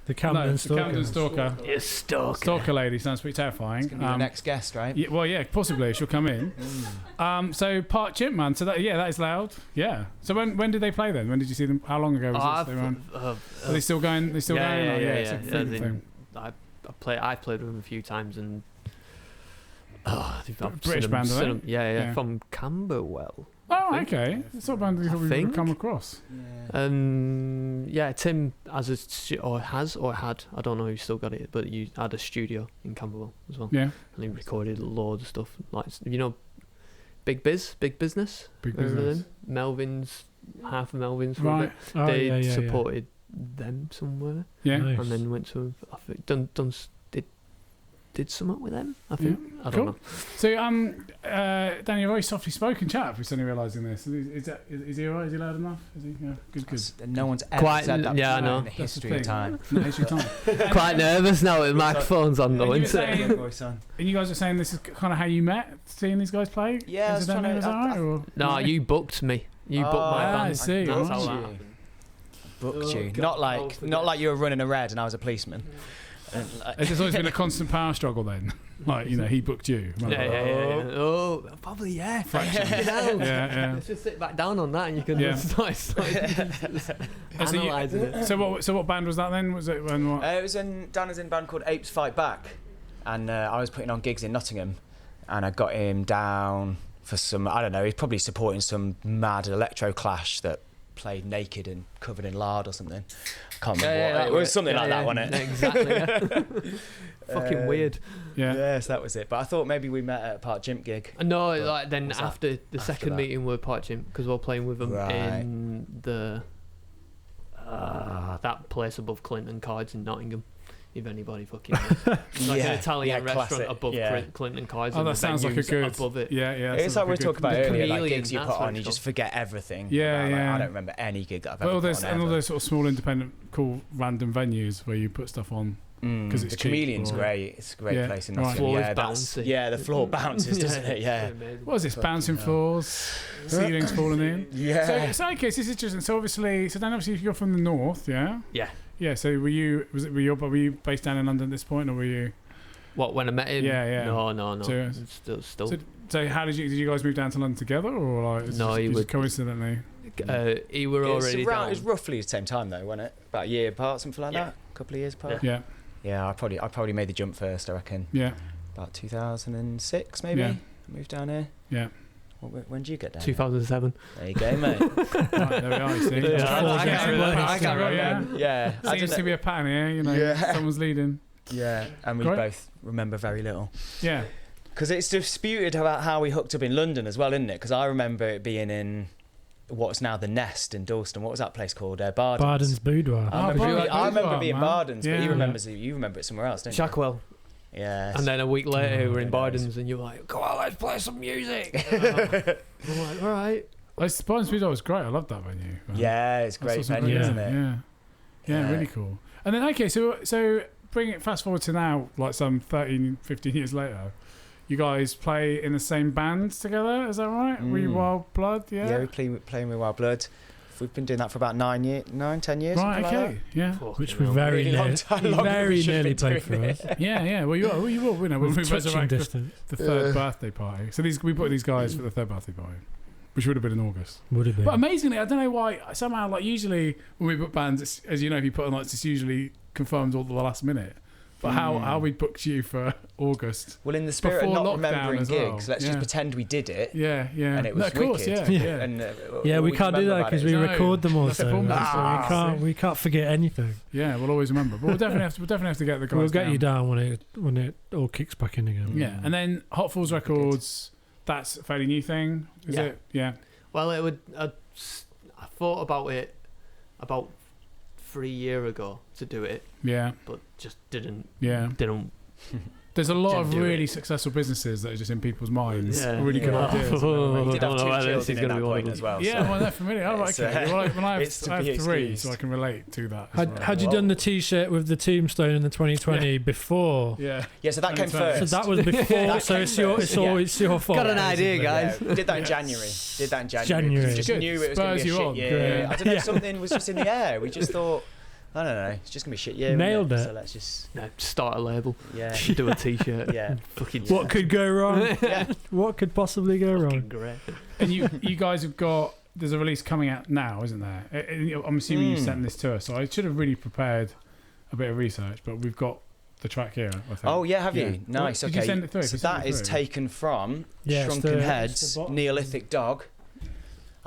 The Camden The Camden stalker. You stalker. Stalker lady sounds pretty terrifying. Gonna be the next guest, right? Yeah, well, yeah, possibly she'll come in. So Park Chimp, man. So that is loud. Yeah. So when did they play then? When did you see them? How long ago was this? They were on? Are they still going? They still going? Yeah. It's a frequent thing. I played with them a few times and. British band, are they? Yeah, from Camberwell. Oh, okay. It's not a band we thought we would come across. Tim has had. I don't know who's still got it, but you had a studio in Camberwell as well. Yeah. And he recorded loads of stuff, like Big Business. Big Business. Melvin's, half of Melvin's. Right. Oh, they supported them somewhere. Yeah. Nice. And then went to did something with them. I think. Yeah. I don't know. So Danny, a very softly spoken chap. If we're suddenly realising this, is he alright? Is he loud enough? Is he? Yeah. Good. No one's ever said that I know. in the history of time. Quite nervous now with microphones on though, And isn't it? you guys are saying this is kind of how you met, seeing these guys play? Yeah, Is that right? Or? No, you booked me. You booked my band. I see. That's Right. how that happened. Booked you. Not like you were running a red and I was a policeman. There's always been a constant power struggle then. Like, he booked you. Yeah. Oh, probably, yeah. Yeah. Let's just sit back down on that and you can start analysing it. So what band was that then? Was it when what? It was Dan was in a band called Apes Fight Back, and I was putting on gigs in Nottingham, and I got him down for some, I don't know, he's probably supporting some mad electro clash that played naked and covered in lard or something. I can't remember what. It was something like that, wasn't it? Exactly. Fucking weird. Yeah. Yes, that was it. But I thought maybe we met at a Park Chimp gig. No, like then after the second meeting we were Park Chimp, because we were playing with them in the that place above Clinton Cards in Nottingham. If anybody fucking knows. Like an Italian restaurant above Clinton Cards. Oh, that sounds like a good. Above it. Yeah. It's like we were talking about earlier, like gigs you Chameleon, put on, that's you just forget everything. Yeah. I don't remember any gig that I've But ever all put on. all those sort of small, independent, cool, random venues where you put stuff on because it's the cheap. Chameleon's great. It's a great place in Nottingham. Floor is bouncy. bouncy. The floor bounces, doesn't it? Yeah. What is this? Bouncing floors, ceilings falling in. Yeah. So okay, so this is interesting. So then obviously you're from the north, yeah. Yeah. Yeah. So were you based down in London at this point, or were you? What, when I met him? Yeah. No. So- Still. So how did you guys move down to London together, or like? No, he just would- coincidentally. He were already It down. was roughly the same time though, wasn't it? About a year apart, something like that. A couple of years apart. Yeah. Yeah, I probably made the jump first, I reckon. Yeah. About 2006 maybe. Yeah. Moved down here. Yeah. When did you get down? 2007. There you go, mate. Right, there we are. You see. I can't remember. Yeah. Seems to be a pattern here. Someone's leading. Yeah, and we both remember very little. Yeah. Because it's disputed about how we hooked up in London as well, isn't it? Because I remember it being in what's now the Nest in Dalston. What was that place called? Barden's. Barden's Boudoir. I remember being man. Barden's, but Yeah. you remember it somewhere else, don't you? Shackwell. Yeah. And then a week later, we were in Barden's, and you were like, "Go on, let's play some music." I'm like, "All right." Barden's Boudoir was great. I love that venue. Man. Yeah, it's a great venue, isn't it? Yeah, really cool. And then okay, so bring it fast forward to now, like some 13, 15 years later. You guys play in the same band together, is that right? We Wild Blood, yeah? Yeah, we're playing with Wild Blood. We've been doing that for about 10 years. Right, okay, like yeah. Which we very nearly played for us. Yeah. Well, you will. When we touching resurrect the third birthday party. So we put these guys for the third birthday party, which would have been in August. Would have been. But amazingly, I don't know why. Somehow, like usually when we book bands, it's, as you know, if you put on like, it's usually confirmed all the last minute. But how we booked you for August? Well, in the spirit of not remembering gigs, well. let's just pretend we did it. Yeah. And it was of course, wicked. yeah. And, we can't do that because we record them all, so we can't forget anything. Yeah, we'll always remember. But we'll definitely have to get the guys. We'll get down. you down when it all kicks back in again. Yeah, and then Hot Falls Records. That's a fairly new thing, is it? Yeah. Well, it would. I thought about it about 3 years ago to do it. Yeah. But just didn't. Yeah. Didn't There's a lot Didn't of do really it. successful businesses that are just in people's minds. Yeah. Really good Yeah. ideas. We did I have don't know whether two this is children gonna at be that one point of as well. Yeah, so. well, they're familiar. Oh, It's, okay. Well, I it's to have be three, excused. so I can relate to that. as well. Had you done the T-shirt with the tombstone in the 2020 before? Yeah. Yeah, so that came 2020. first. So that was before. That so came it's your first, it's your fault. Got an idea, guys. Yeah, we did that in Yeah. January. Did that in January. January. We just Good. knew it was going Spurs to be a you shit on. year. Great. I don't know Yeah. if something was just in the air. We just thought, I don't know, it's just going to be a shit year. Nailed isn't it. So let's just, No, start a label. yeah. Do a T-shirt. Yeah. Fucking What could go wrong? Yeah. What could possibly go wrong? fucking great. And you guys have got, there's a release coming out now, isn't there? I'm assuming you sent this to us, so I should have really prepared a bit of research, but we've got the track here, I think. Oh, yeah, have you? Nice, Did okay. you send it through? So If you sent that it is through. taken from Yeah, it's Shrunken the- Heads, it's the bottom. Neolithic Dog.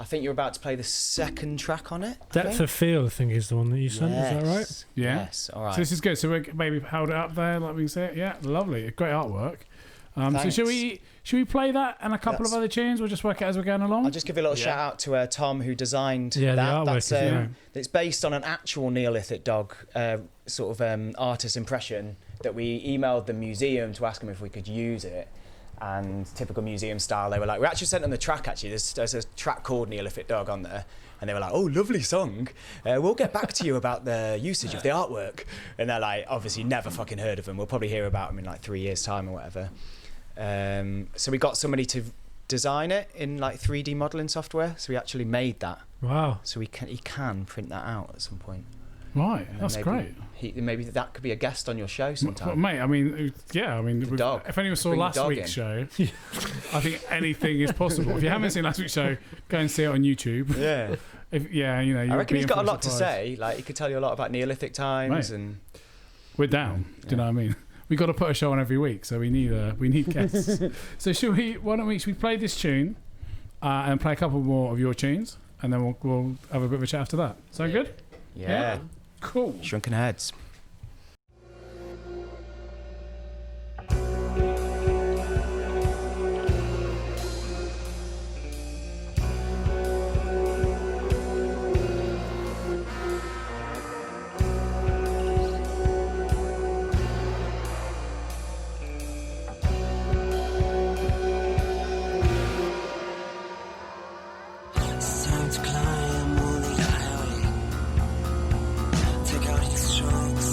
I think you're about to play the second track on it. I Depth think. of Field, I think, is the one that you sent. Is that right? Yes. Yeah. Yes, all right. So this is good. So we maybe held it up there, like we can see it. Yeah, lovely. Great artwork. So Thanks. should we play that and a couple of That's- other tunes? We'll just work it as we're going along. I'll just give a little Yeah. shout out to Tom who designed Yeah, the that. artwork That's, is great. it's based on an actual Neolithic dog sort of artist impression that we emailed the museum to ask them if we could use it. And typical museum style, they were like, we actually sent them the track actually. There's a track called Neolithic Dog on there. And they were like, oh, lovely song. We'll get back to you about the usage of the artwork. And they're like, obviously never fucking heard of them. We'll probably hear about them in like 3 years' time or whatever. So we got somebody to design it in like 3D modelling software. So we actually made that. Wow. So he can print that out at some point. Right, And that's maybe great. Maybe that could be a guest on your show Well, sometime. mate, I mean, yeah, I mean, dog. if anyone saw Bring the last dog week's in. show, I think anything is possible. If you haven't seen last week's show, go and see it on YouTube. Yeah. You know, I you'll reckon be he's in got a for lot to surprise. say. Like he could tell you a lot about Neolithic times Mate. and We're down. Do you know what I mean? We got to put a show on every week, so we need guests. So should we play this tune and play a couple more of your tunes, and then we'll have a bit of a chat after that. Sound good? yeah. Cool. Shrunken Heads. Time to climb on the highway. Take out your strokes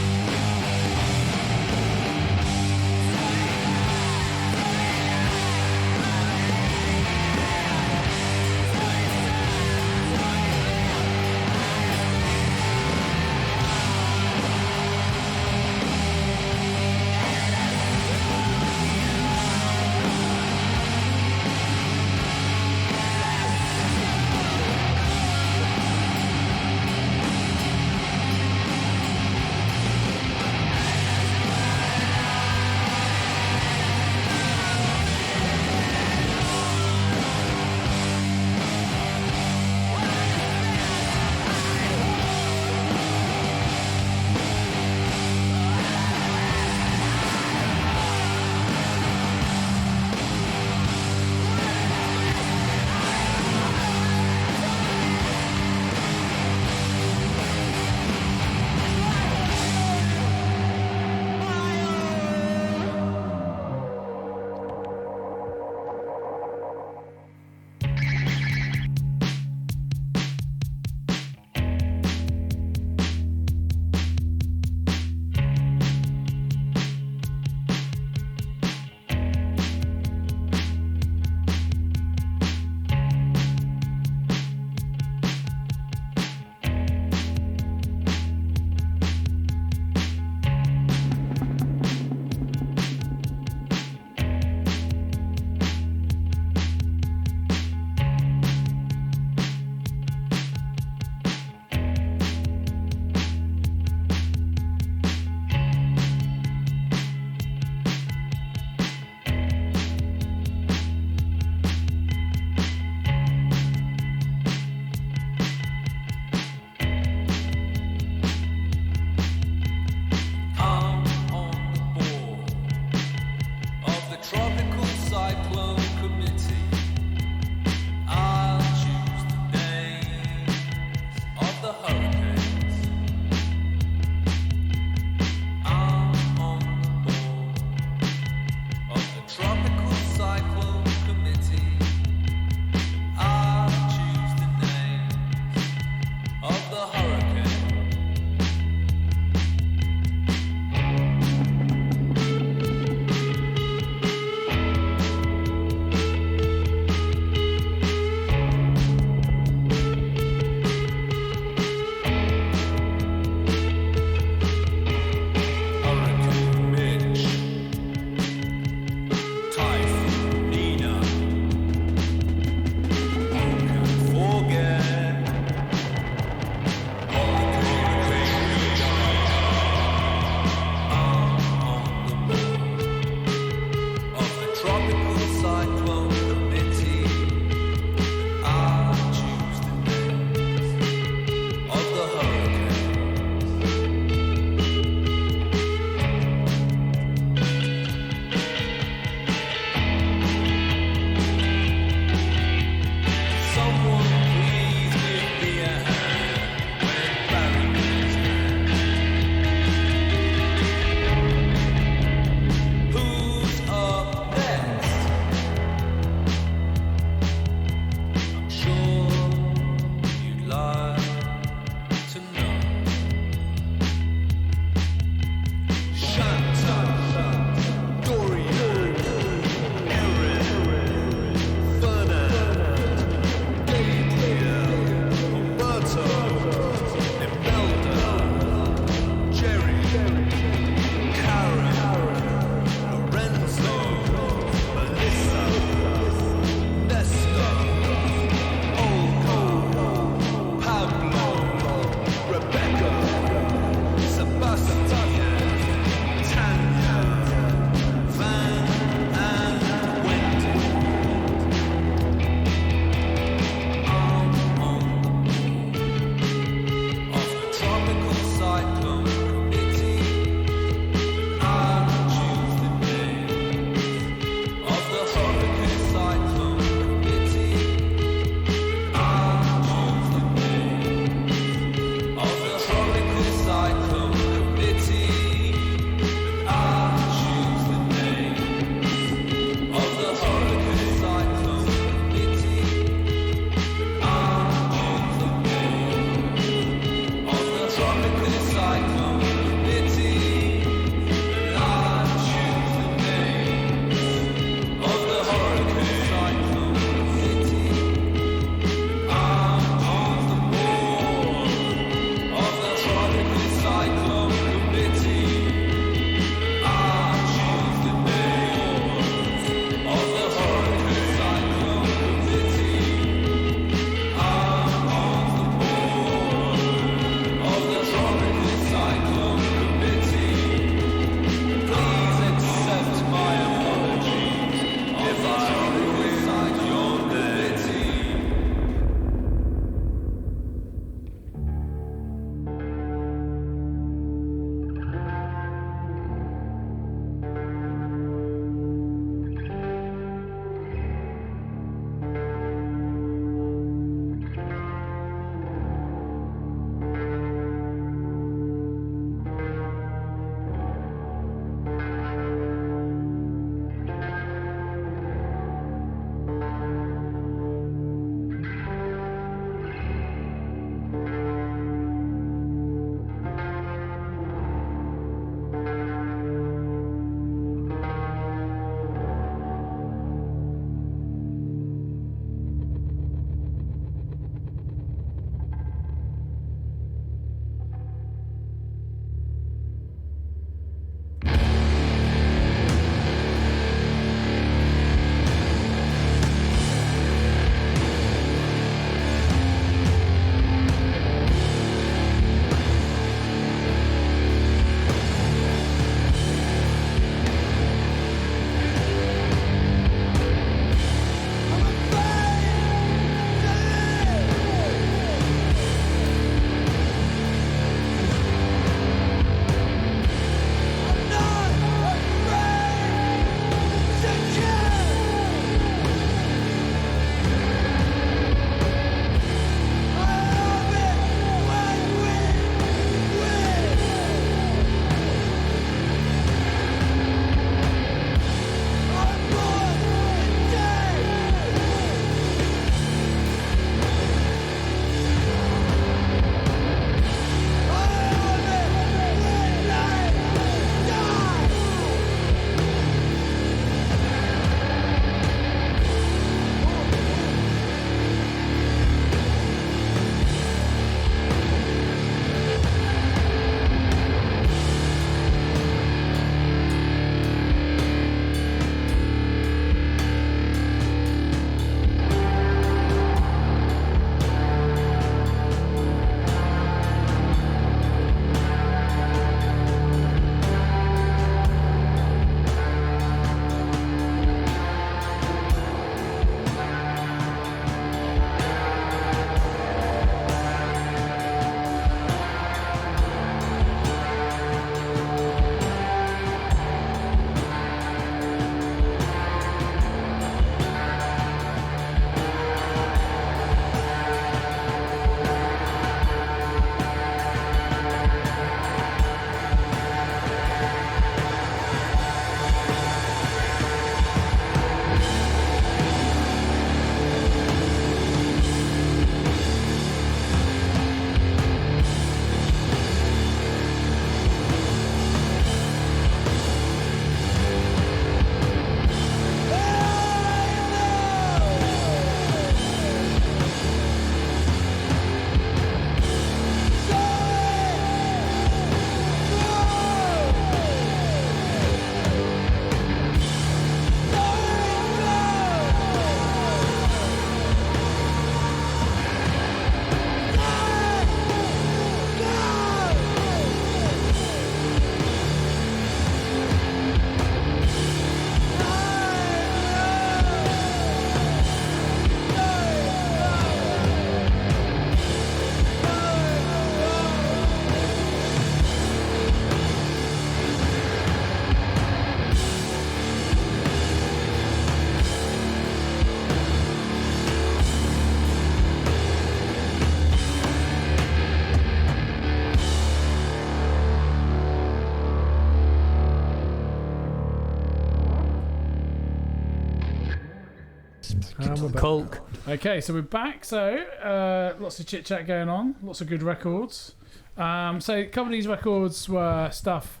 Culk. Okay, so we're back. So lots of chit chat going on. Lots of good records. So a couple of these records were stuff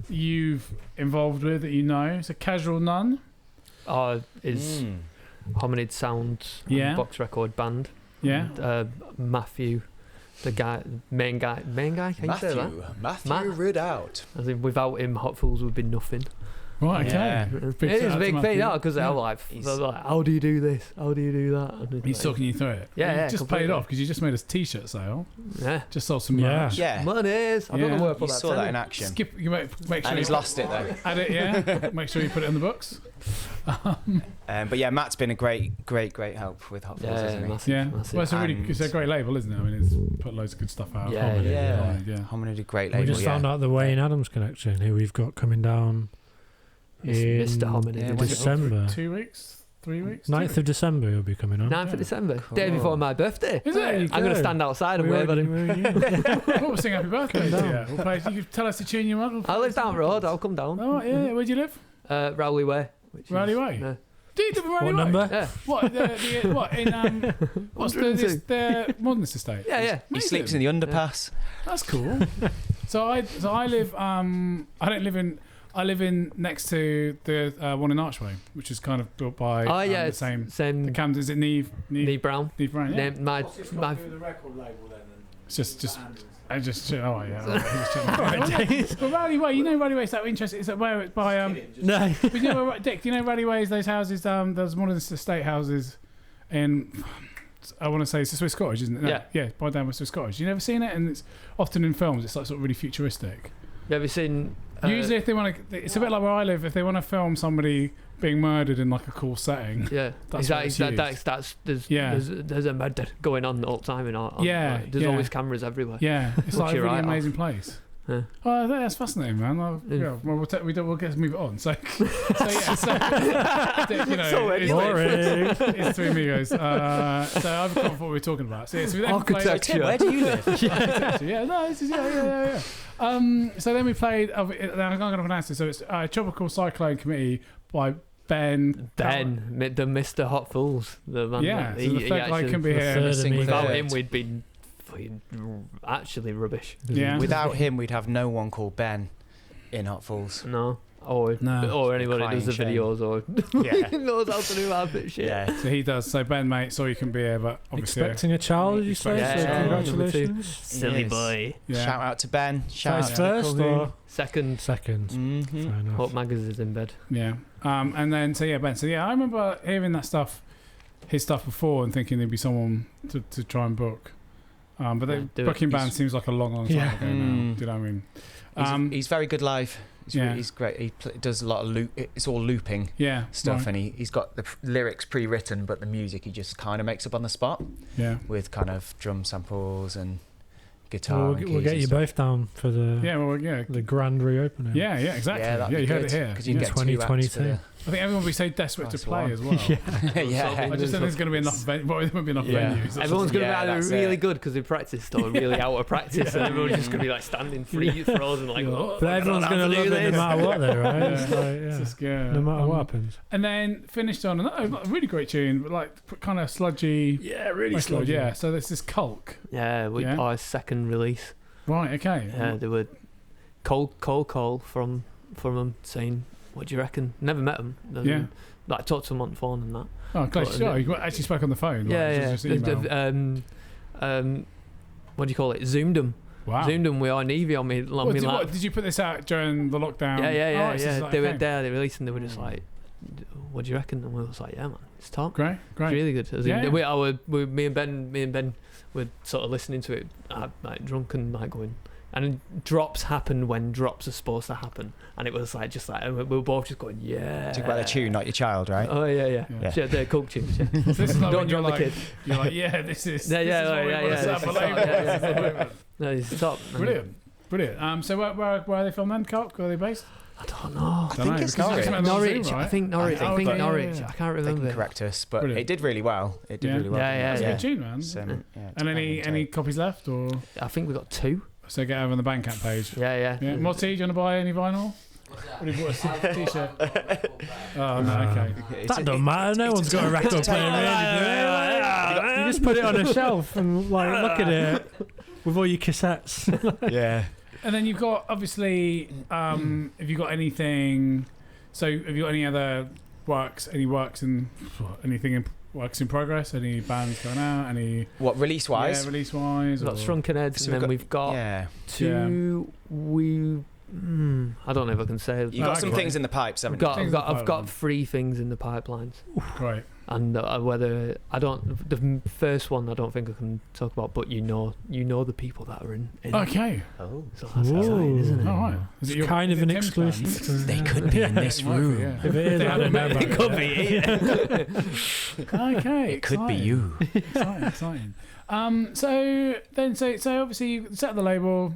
you've involved with that you know. So Casual Nun. Is Hominid Sound box record band. Yeah. Matthew, the guy, main guy. Can you say that? Matthew Ridout. As in, without him, Hot Fools would be nothing. Right, okay. Yeah. It is a big thing, because they're like, how do you do this? How do you do that? And He's talking you through it. Yeah, You just paid off because you just made a t-shirt sale. Yeah. Just sold some merch. Yeah. Monies. I don't know where I put You that. saw that in action. Skip. You make sure And he's lost it though. Add it. Yeah. Make sure you put it in the books. But yeah, Matt's been a great help with Hot Fools, hasn't he? Massive, Yeah. massive. Well, it's a great label, isn't it? I mean, it's put loads of good stuff out. Yeah, Hominid, yeah. yeah. Hominid, a great label. We just found out the Wayne Adams connection, who we've got coming down in Mr. Hominid. December. 2 weeks? 3 weeks? 9th of December he'll be coming on. 9th of December, day before my birthday. Is it? I'm going to stand outside and wave at him. We'll sing happy birthday to you. We'll play, you can tell us to tune you up. I live down the road, I'll come down. Oh, yeah. Where do you live? Rowley Way. Rowley Way? No. Do you live in Rowley What Way? number? Yeah. What? What? In what's the Modernist Estate? Yeah. He sleeps in the underpass. That's cool. so I live. I live in next to the one in Archway, which is kind of built by the same. The Camden. Is it Neve Brown? Neve Brown. Yeah. My Do the record label then? It's just. I just. Oh yeah. But Rowley Way, you know Rowley Way. Is that interesting? Is that where it's by No. But you know, Dick, do you know Rowley Ways? Those houses, those modernist estate houses in, I want to say it's the Swiss Cottage, isn't it? No, yeah, by down with Swiss Cottage. You never seen it? And it's often in films. It's like sort of really futuristic. You ever seen? Usually, if they want to, it's a bit like where I live. If they want to film somebody being murdered in like a cool setting, that's there's a murder going on all the time in art. There's always cameras everywhere. Yeah, it's like a really amazing place. Yeah. Oh, that's fascinating, man. Well, we'll get to move it on. So you know, it's Three Amigos. So I've forgotten what we were talking about. So, we then architecture. Where do you live? Yeah. So then we played. I'm not going to pronounce it. So it's Tropical Cyclone Committee by Ben. The Mr. Hot Fools. The man. Yeah. That So the third guy can be here. Without him, we'd be actually rubbish. Yeah. Without him, we'd have no one called Ben in Hot Fools. No. Or anybody that does the videos or knows how to do that bit shit. Yeah. So he does. So Ben, mate, so you can be here, but obviously Expecting a child, you say? Yeah, So yeah, congratulations. Silly boy. Yeah. Shout out to Ben. Shout out to First or Second. second? Mm-hmm. Fair enough. Hope Maggers is in bed. Yeah. And then Ben. So I remember hearing that stuff, his stuff before, and thinking there'd be someone to try and book. But the booking band seems like a long time ago now. Do you know what I mean? He's very good live. He's great. He does a lot of loop. It's all looping stuff, and he's got the lyrics pre-written, but the music he just kind of makes up on the spot. Yeah. With kind of drum samples and guitar. Well, and we'll get you stuff. both down for the the grand reopening. Yeah, exactly. Yeah, you heard it here. Because you can get 2022. I think everyone will be so desperate to play as well. Yeah. I just don't think there's going to be enough. There won't be enough venues. Everyone's going to be either really good because they practiced or really out of practice, and everyone's just going to be like standing free throws and like. But everyone's going to love it no matter what, though, right? It's like, no matter what happens. And then finished on a really great tune, but like kind of sludgy. Yeah, really sludgy. Yeah. So there's this Culk. Yeah, our second release. Right. Okay. Yeah, they were call from them saying, "What do you reckon?" Never met them. Like talked to them on the phone and that. Oh, close. You actually spoke on the phone. Just email. What do you call it? Zoomed them. Wow. Zoomed them with our Navy on me. Did you put this out during the lockdown? Yeah. They were there. They released and they were just like, "What do you reckon?" And we was like, "Yeah, man, it's top. Great. It's really good." Me and Ben were sort of listening to it, like drunk and like going. And drops happen when drops are supposed to happen, and it was like just like we were both just going, yeah. Talk about the tune, not your child, right? Oh yeah. They're cool tunes. Yeah. So this is like Don't drop the kid. You're like, yeah, this is. No, it's top. Brilliant. So where are they from then? Culk? Where are they based? I don't know. I think it's Norwich. Norwich. I think Norwich. I can't remember. They can correct us, but Brilliant. it did really well. It did really well. It's a good tune, man. And any copies left, or? I think we got 2. So get over on the Bandcamp page. Yeah. Motti, do you want to buy any vinyl? What have you bought a T-shirt? Oh no, okay. That don't matter. No one's got a record player. Really. You just put it on a shelf and like look at it with all your cassettes. Yeah. And then you've got obviously, have you got anything? So have you got any other works? Any works in anything in works in progress? Any bands going out? Any What, release-wise? Yeah, release-wise. We've got Shrunken Heads, So and then we've got Yeah. two. I don't know if I can say. You've got some Okay. things in the pipes, haven't I've you? got, I've got 3 things in the pipelines, Great. and whether I don't, the first one I don't think I can talk about, but you know the people that are in Okay. Oh. so that's exciting, isn't it? All right. Is it your- Kind is of it an Tim's exclusive. band? They could be in this It might be, room. yeah. If it is, I don't know about It could be. Okay. It could be exciting. you. Exciting. So obviously you set up the label.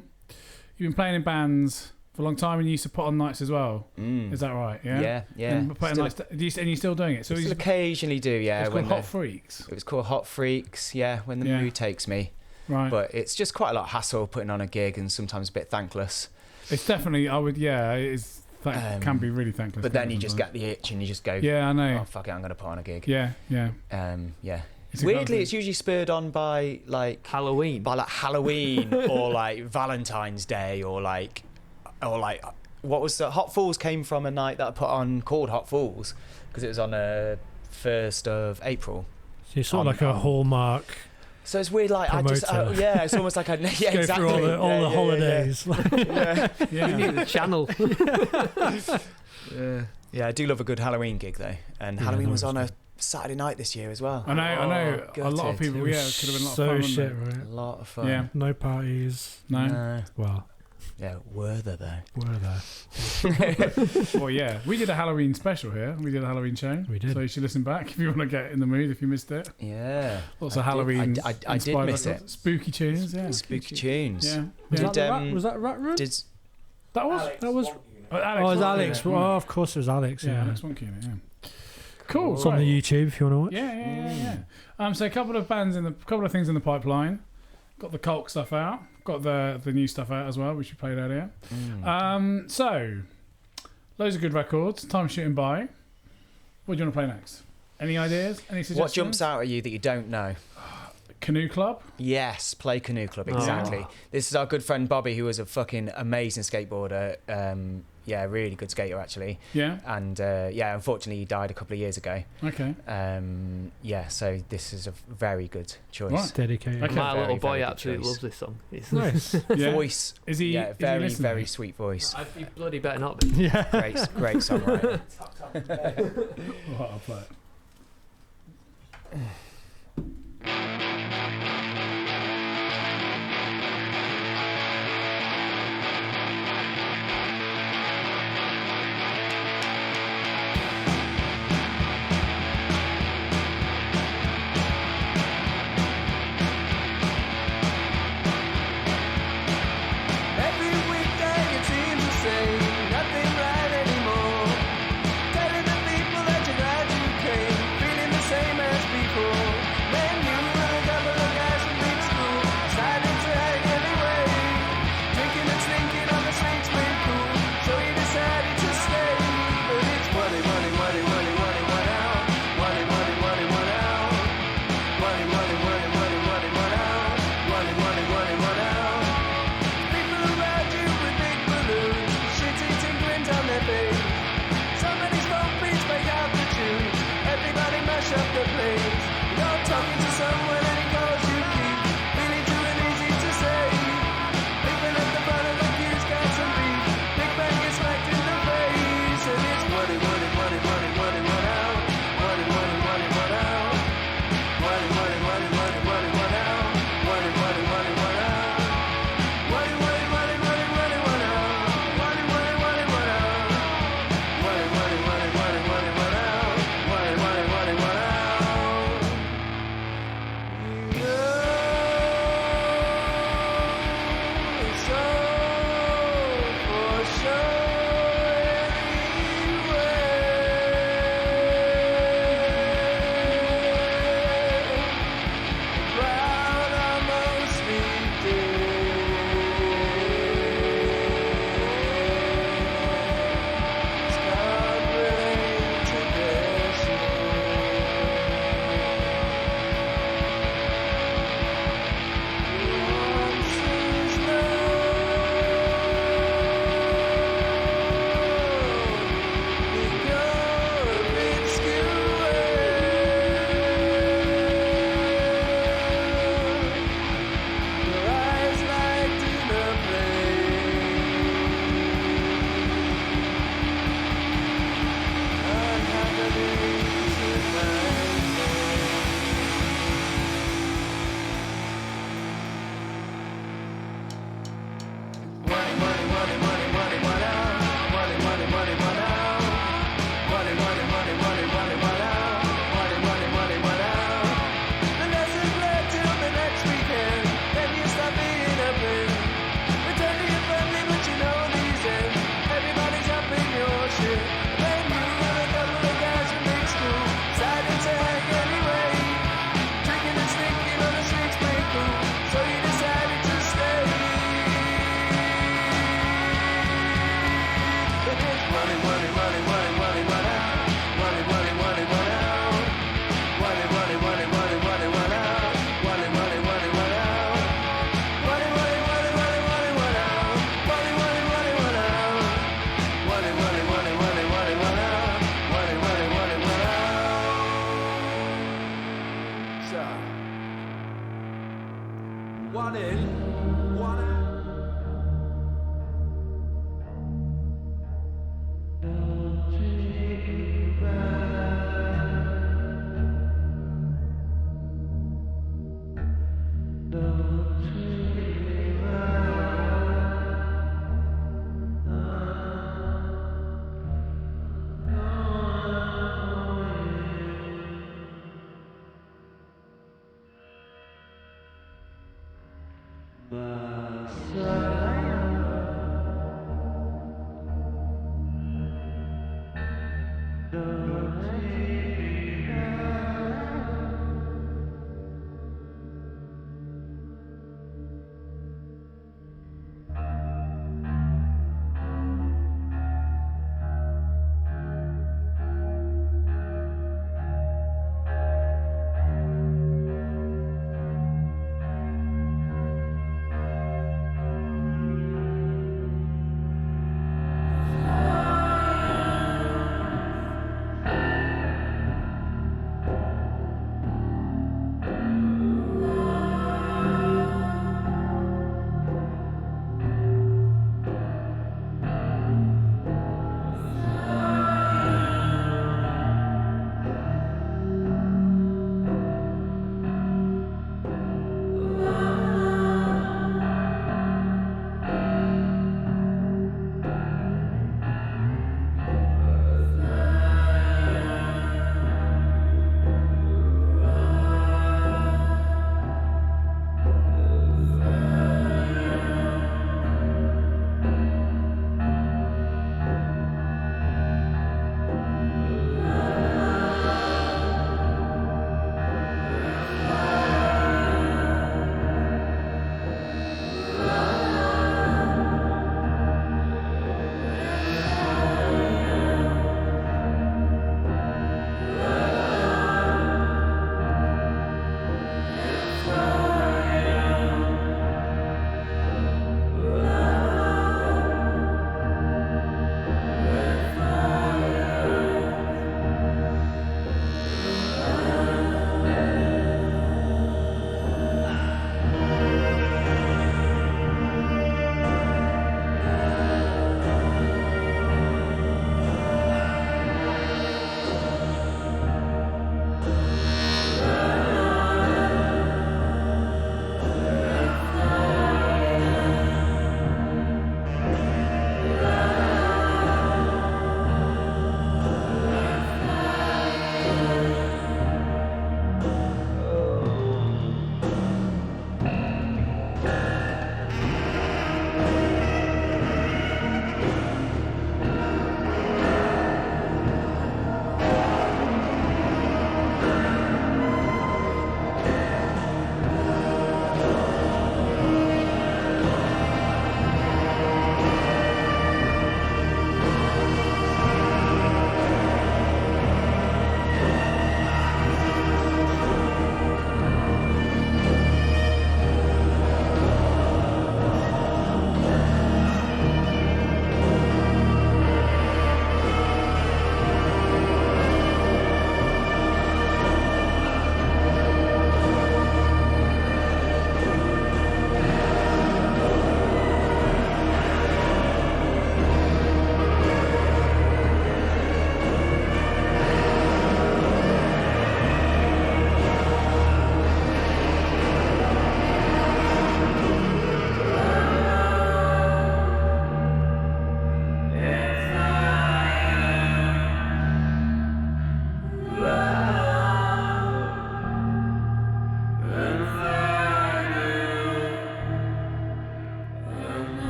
You've been playing in bands for a long time, and you used to put on nights as well. Is that right? Yeah. Yeah. And putting Still- nights, and you're still doing it. So Still it's occasionally do, yeah. called when Hot the- Freaks, It was called Hot Freaks, yeah, when the Yeah. mood takes me. right? But it's just quite a lot of hassle putting on a gig and sometimes a bit thankless. It's definitely, I would, yeah, it is. Can be really thankless. But then you just sometimes. get the itch and you just go, Yeah, I know. oh, fuck it, I'm going to put on a gig. Yeah. Yeah. It's a Weirdly, go-to. it's usually spurred on by like Halloween. Halloween or like Valentine's Day or like what was the Hot Fools came from a night that I put on called Hot Fools because it was on 1st of April. So you're sort of like a Hallmark. So it's weird, like Promoter. it's almost like yeah, Go exactly. through all the holidays. Yeah. We need a channel. Yeah, I do love a good Halloween gig though, and Yeah, Halloween that was was on a Saturday night this year as well. I know. A lot of gutted. people. Yeah, it could have been a lot so of fun. wouldn't shit, it? right? A lot of fun. Yeah. No parties. No. Well, Yeah, were there though? were there? Well, yeah. We did a Halloween special here. We did a Halloween show. We did. So you should listen back if you want to get in the mood. If you missed it, Yeah. lots of I did- Halloween. I did inspired miss records. it. Spooky tunes. Yeah. Spooky tunes. Yeah. Was, Yeah. was that Rat Room? Did That was. that was. Oh, Alex. Oh, it was wasn't Alex. it? Oh, of course it was Alex. Yeah. Yeah. Alex Wonky in it. Yeah. Cool. It's on the YouTube if you want to watch. Yeah. So a couple of things in the pipeline. Got the Cult stuff out. Got the new stuff out as well, which we played earlier. So loads of good records. Time shooting by. What do you want to play next? Any ideas? Any suggestions? what jumps out at you that you don't know? Canoe Club. Yes, play Canoe Club, exactly. This is our good friend Bobby, who was a fucking amazing skateboarder. Yeah, really good skater actually. Yeah. And unfortunately he died a couple of years ago. Okay. So this is a very good choice. Right. Dedicated. Okay. My Very, little boy very good absolutely choice. loves this song. It's Nice. Yeah. Voice. Is he? Yeah, is he very, listening? very sweet voice. You bloody better not be. Yeah. Great songwriter. Oh, I'll play it. Every weekday it seems the same, nothing right anymore. Telling the people that you're glad you came, feeling the same as before. One in, one out. Bye.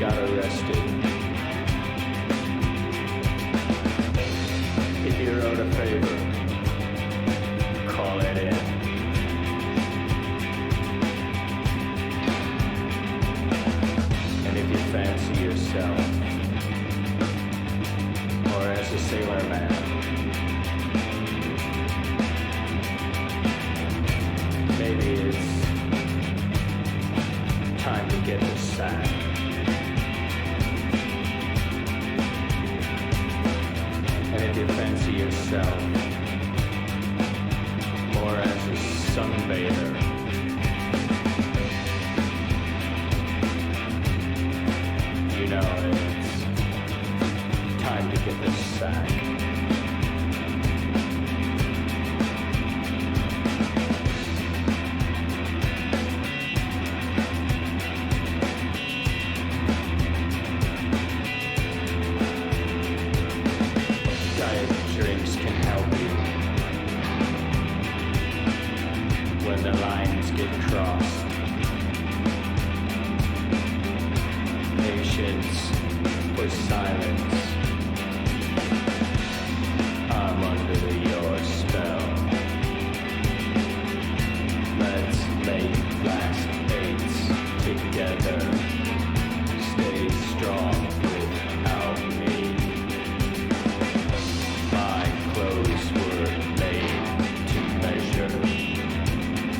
got arrested. If you wrote a favor, call it in. And if you fancy yourself, or as a sailor man, maybe it's time to get the sack. And if you fancy yourself more as a sunbather, you know it's time to get the sack. Diet drinks can help you when the lines get crossed. Patience for silence. I'm under your spell. Let's make last dates together. Stay strong without me. My clothes were made to measure.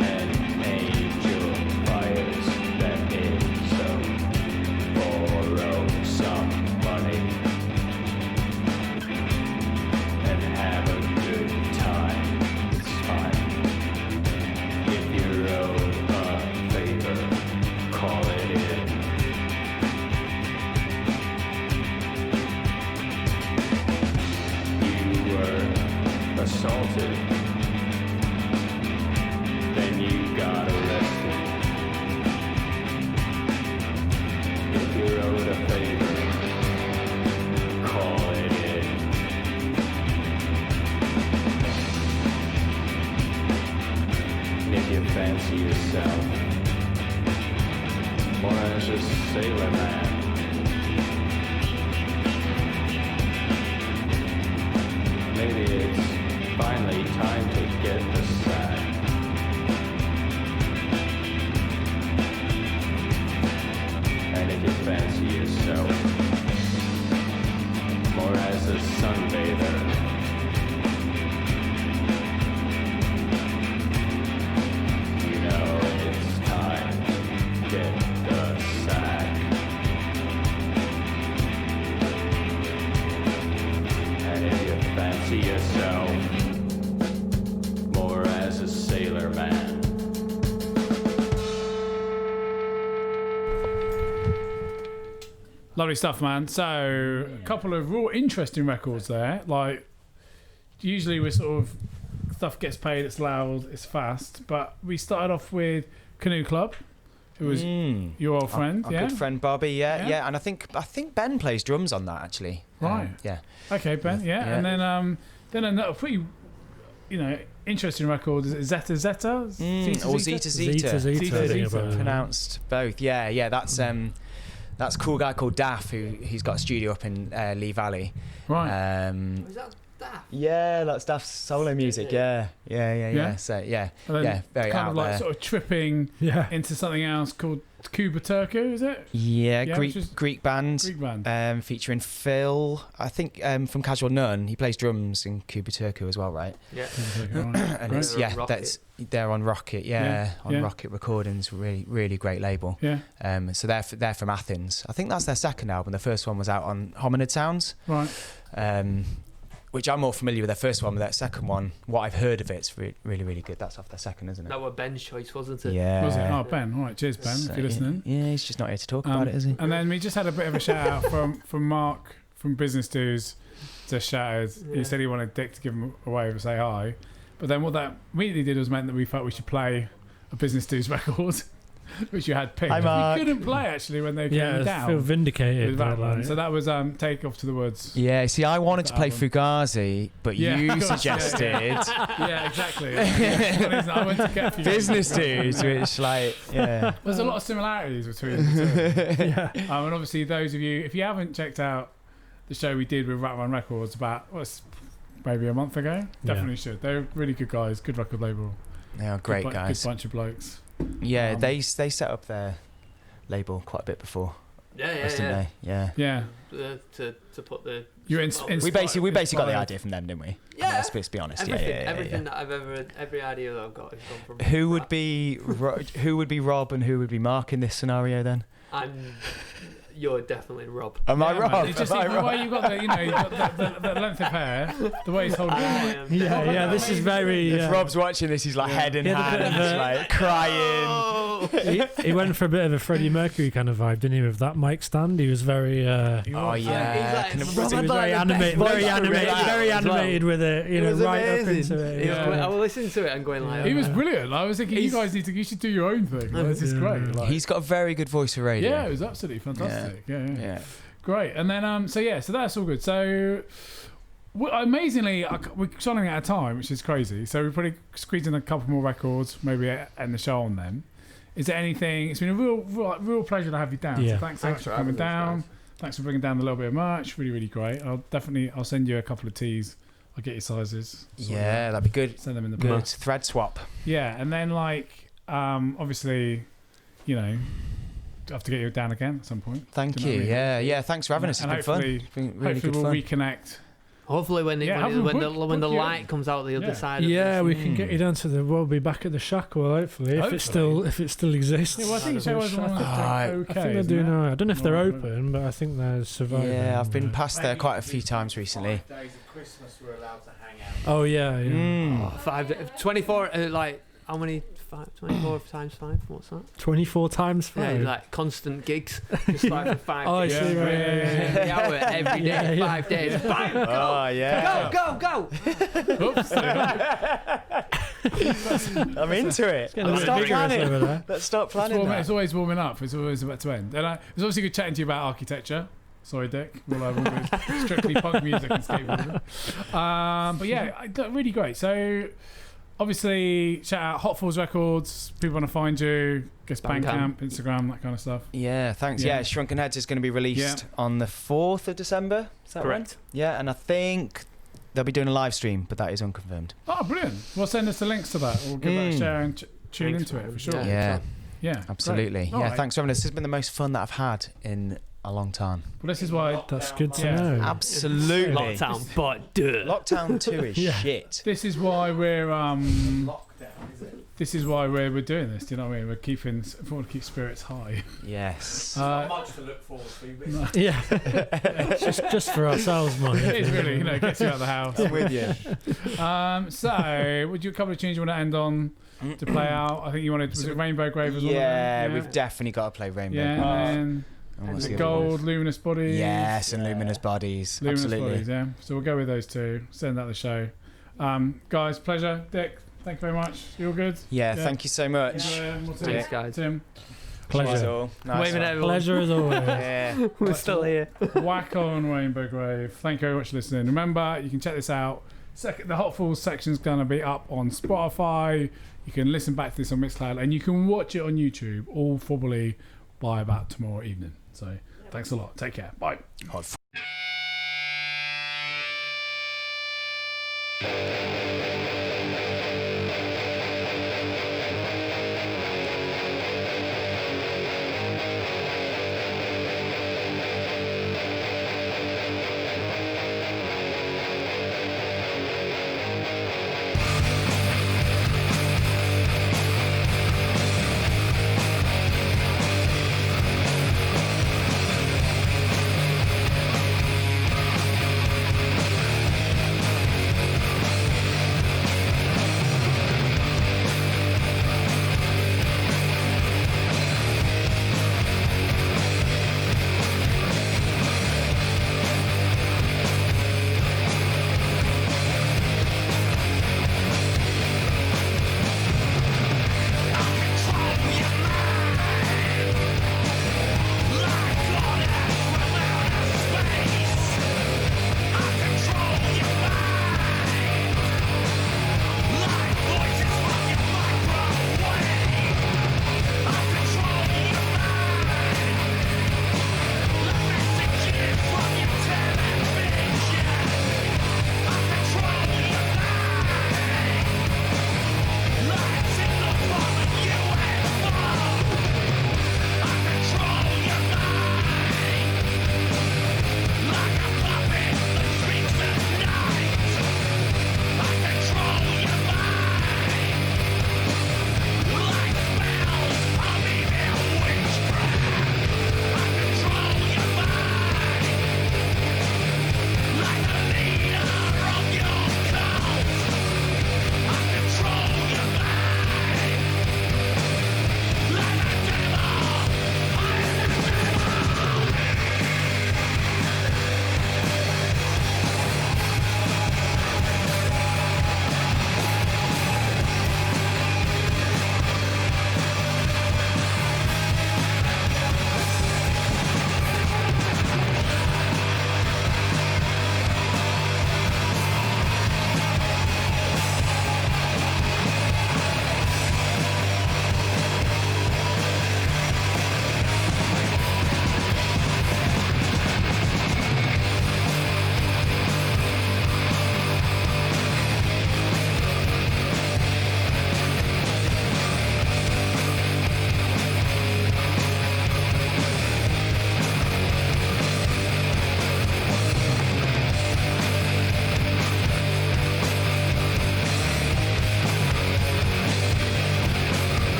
An angel fires them in, so borrow some money and have a good time. It's fine. If you owe a favor, call it in. You were assaulted, then you got arrested. If you're owed a favor, call it in. And if you fancy yourself more as a sailor man, maybe it's finally time to get the sack. And if you fancy yourself more as a sunbather, you know it's time to get the sack. And if you fancy yourself more as a sailor man, Lovely stuff, man. So, a couple of real interesting records there. Like, usually we're sort of, stuff gets paid, it's loud, it's fast. But we started off with Canoe Club, who was your old friend, Our yeah? good friend Bobby, Yeah. yeah. And I think Ben plays drums on that, actually. Right. Yeah. Okay, Ben, yeah. Yeah. And then another pretty, interesting record. Is it Zeta Zeta? Or Zeta Zeta. Zeta. Pronounced both. Yeah. That's a cool guy called Daff who's got a studio up in Lee Valley. Right. Is that Daff? Yeah, that's Daff's solo music. Yeah. So And then very kind out of like there. sort of tripping into something else called Cuba Turku, is it? Yeah, which is Greek band. Greek band. Featuring Phil, I think from Casual Nun. He plays drums in Cuba Turku as well, right? Yeah. And it's, They're on Rocket. that's they're on Rocket, on Rocket Recordings, really, really great label. Yeah. So they're from Athens. I think that's their second album. The first one was out on Hominid Sounds. Right. Which I'm more familiar with their first one, but their second one, what I've heard of it's really, really good. That's off their second, isn't it? That was Ben's choice, wasn't it? Yeah. Was it? Oh, Ben. All right. Cheers, Ben, if you're listening. Yeah, he's just not here to talk about it, is he? And then we just had a bit of a shout out from Mark from Business Dudes. Just shouted. Yeah. He said he wanted Dick to give him a wave and say hi. But then what that immediately did was meant that we felt we should play a Business Dudes record. which you had picked. Hi, Mark. You couldn't play actually when they Yeah, came I down. feel vindicated. With that by one. that. So that was Take Off to the Woods. Yeah, see, I wanted to That play one. Fugazi, but Yeah, you of course, suggested Yeah, exactly. Yeah. I went to get you. business dudes, which, like, yeah. There's a lot of similarities between the two. Yeah. And obviously, those of you, if you haven't checked out the show we did with Rat Run Records about maybe a month ago, definitely should. They're really good guys, good record label. They are great guys. Good bunch of blokes. Yeah, they set up their label quite a bit before. Yeah, us, didn't they? Yeah. Yeah. To put the. You're We basically got the inspired. idea from them, didn't we? Yeah. Let's be honest. Everything, yeah. everything that I've ever, every idea that I've got has gone from. Who would be Rob and who would be Mark in this scenario then? You're definitely Rob. Am I Man, Rob? it's just the way you got the length of hair, the way he's holding it. Yeah, this is very. If Rob's watching this, he's like head in He had a hand, bit of a- like crying. He went for a bit of a Freddie Mercury kind of vibe, didn't he? With that mic stand, he was very. Oh yeah, He's like, He was very animated, very animated with it. You know, was right amazing. up into it. Yeah. I was listening to it and going like. He was brilliant. I was thinking, you should do your own thing. Like, this is great. Like, He's got a very good voice for radio. yeah, it was absolutely fantastic. Yeah. Yeah. Great. And then, so that's all good. So, amazingly, we're running out of time, which is crazy. So, we probably squeezed in a couple more records, maybe end the show on them. Is there anything? It's been a real pleasure to have you down. Yeah. So thanks so much for coming down. Thanks for bringing down a little bit of merch. Really, really great. I'll send you a couple of tees. I'll get your sizes. Yeah, that'd be good. Send them in the Good post. thread swap. Yeah, and then obviously, I have to get you down again at some point. Thank Do you you. know what I mean? Yeah. Thanks for having us. It's And been fun. hopefully- It's been really Hopefully good we'll fun. reconnect. Hopefully when the you light comes out the other side. Yeah, of we this. can get you down to the. We'll be back at the Shack, well, hopefully, if it still exists. Yeah, well, I think the show was okay. I think they do now. I don't know if they're open, but I think they're surviving. Yeah, I've been past there quite a few times recently. Days of Christmas we're allowed to hang out. Oh yeah. Oh, 24. Like how many? 24 times 5. What's that? 24 times 5. Yeah, like constant gigs, just like for 5 Oh, I days. see, right, Every hour, every day, Yeah. 5 days. Bang, go, Oh yeah. go. Oops. I'm into it. Getting a Let's bit start vigorous planning. over there. Let's start planning It's that. always warming up. It's always about to end. And it was obviously good chatting to you about architecture. Sorry, Dick. We'll go strictly punk music and skateboarding. But yeah, really great. So obviously, shout out Hot Falls Records. People want to find you. Guess Bandcamp, Instagram, that kind of stuff. Yeah, thanks. Yeah. Yeah, Shrunken Heads is going to be released on the 4th of December. Is that Correct. right? Yeah, and I think they'll be doing a live stream, but that is unconfirmed. Oh, brilliant. Well, send us the links to that. We'll give that a share and tune Thanks, into it for sure. Yeah, Yeah, absolutely. great. All Yeah, right. thanks for having us. This has been the most fun that I've had in a long time. Well, this is why. That's good to Yeah. know. Absolutely. Lockdown, but duh. Lockdown 2 is Yeah. shit. This is why we're Lockdown, is it? This is why we're doing this. Do you know what I mean? We're keeping. If we want to keep spirits high. Yes. Not much to look forward to, but Yeah. just for ourselves, man. It is really, gets you out of the house. I'm with you. So, would you a couple of tunes you want to end on to play out? I think you wanted. Was it Rainbow Grave as well? Yeah, we've definitely got to play Rainbow. Yeah, Grave. and And then what's the the other one? Gold, Luminous Bodies. Yes, and Luminous Bodies. Luminous Absolutely. Bodies. Yeah. So we'll go with those two. Send out the show. Guys, pleasure. Dick, thank you very much. You all good? Yeah, thank you so much. Thanks, guys. Tim. Pleasure. Nice Waving one. at everyone. Pleasure as always. Yeah. We're still here. Whack on Rainbow Grave. Thank you very much for listening. Remember, you can check this out. The Hot Falls section is going to be up on Spotify. You can listen back to this on Mixcloud, and you can watch it on YouTube, all probably by about tomorrow evening. So thanks a lot. Take care. Bye. Hot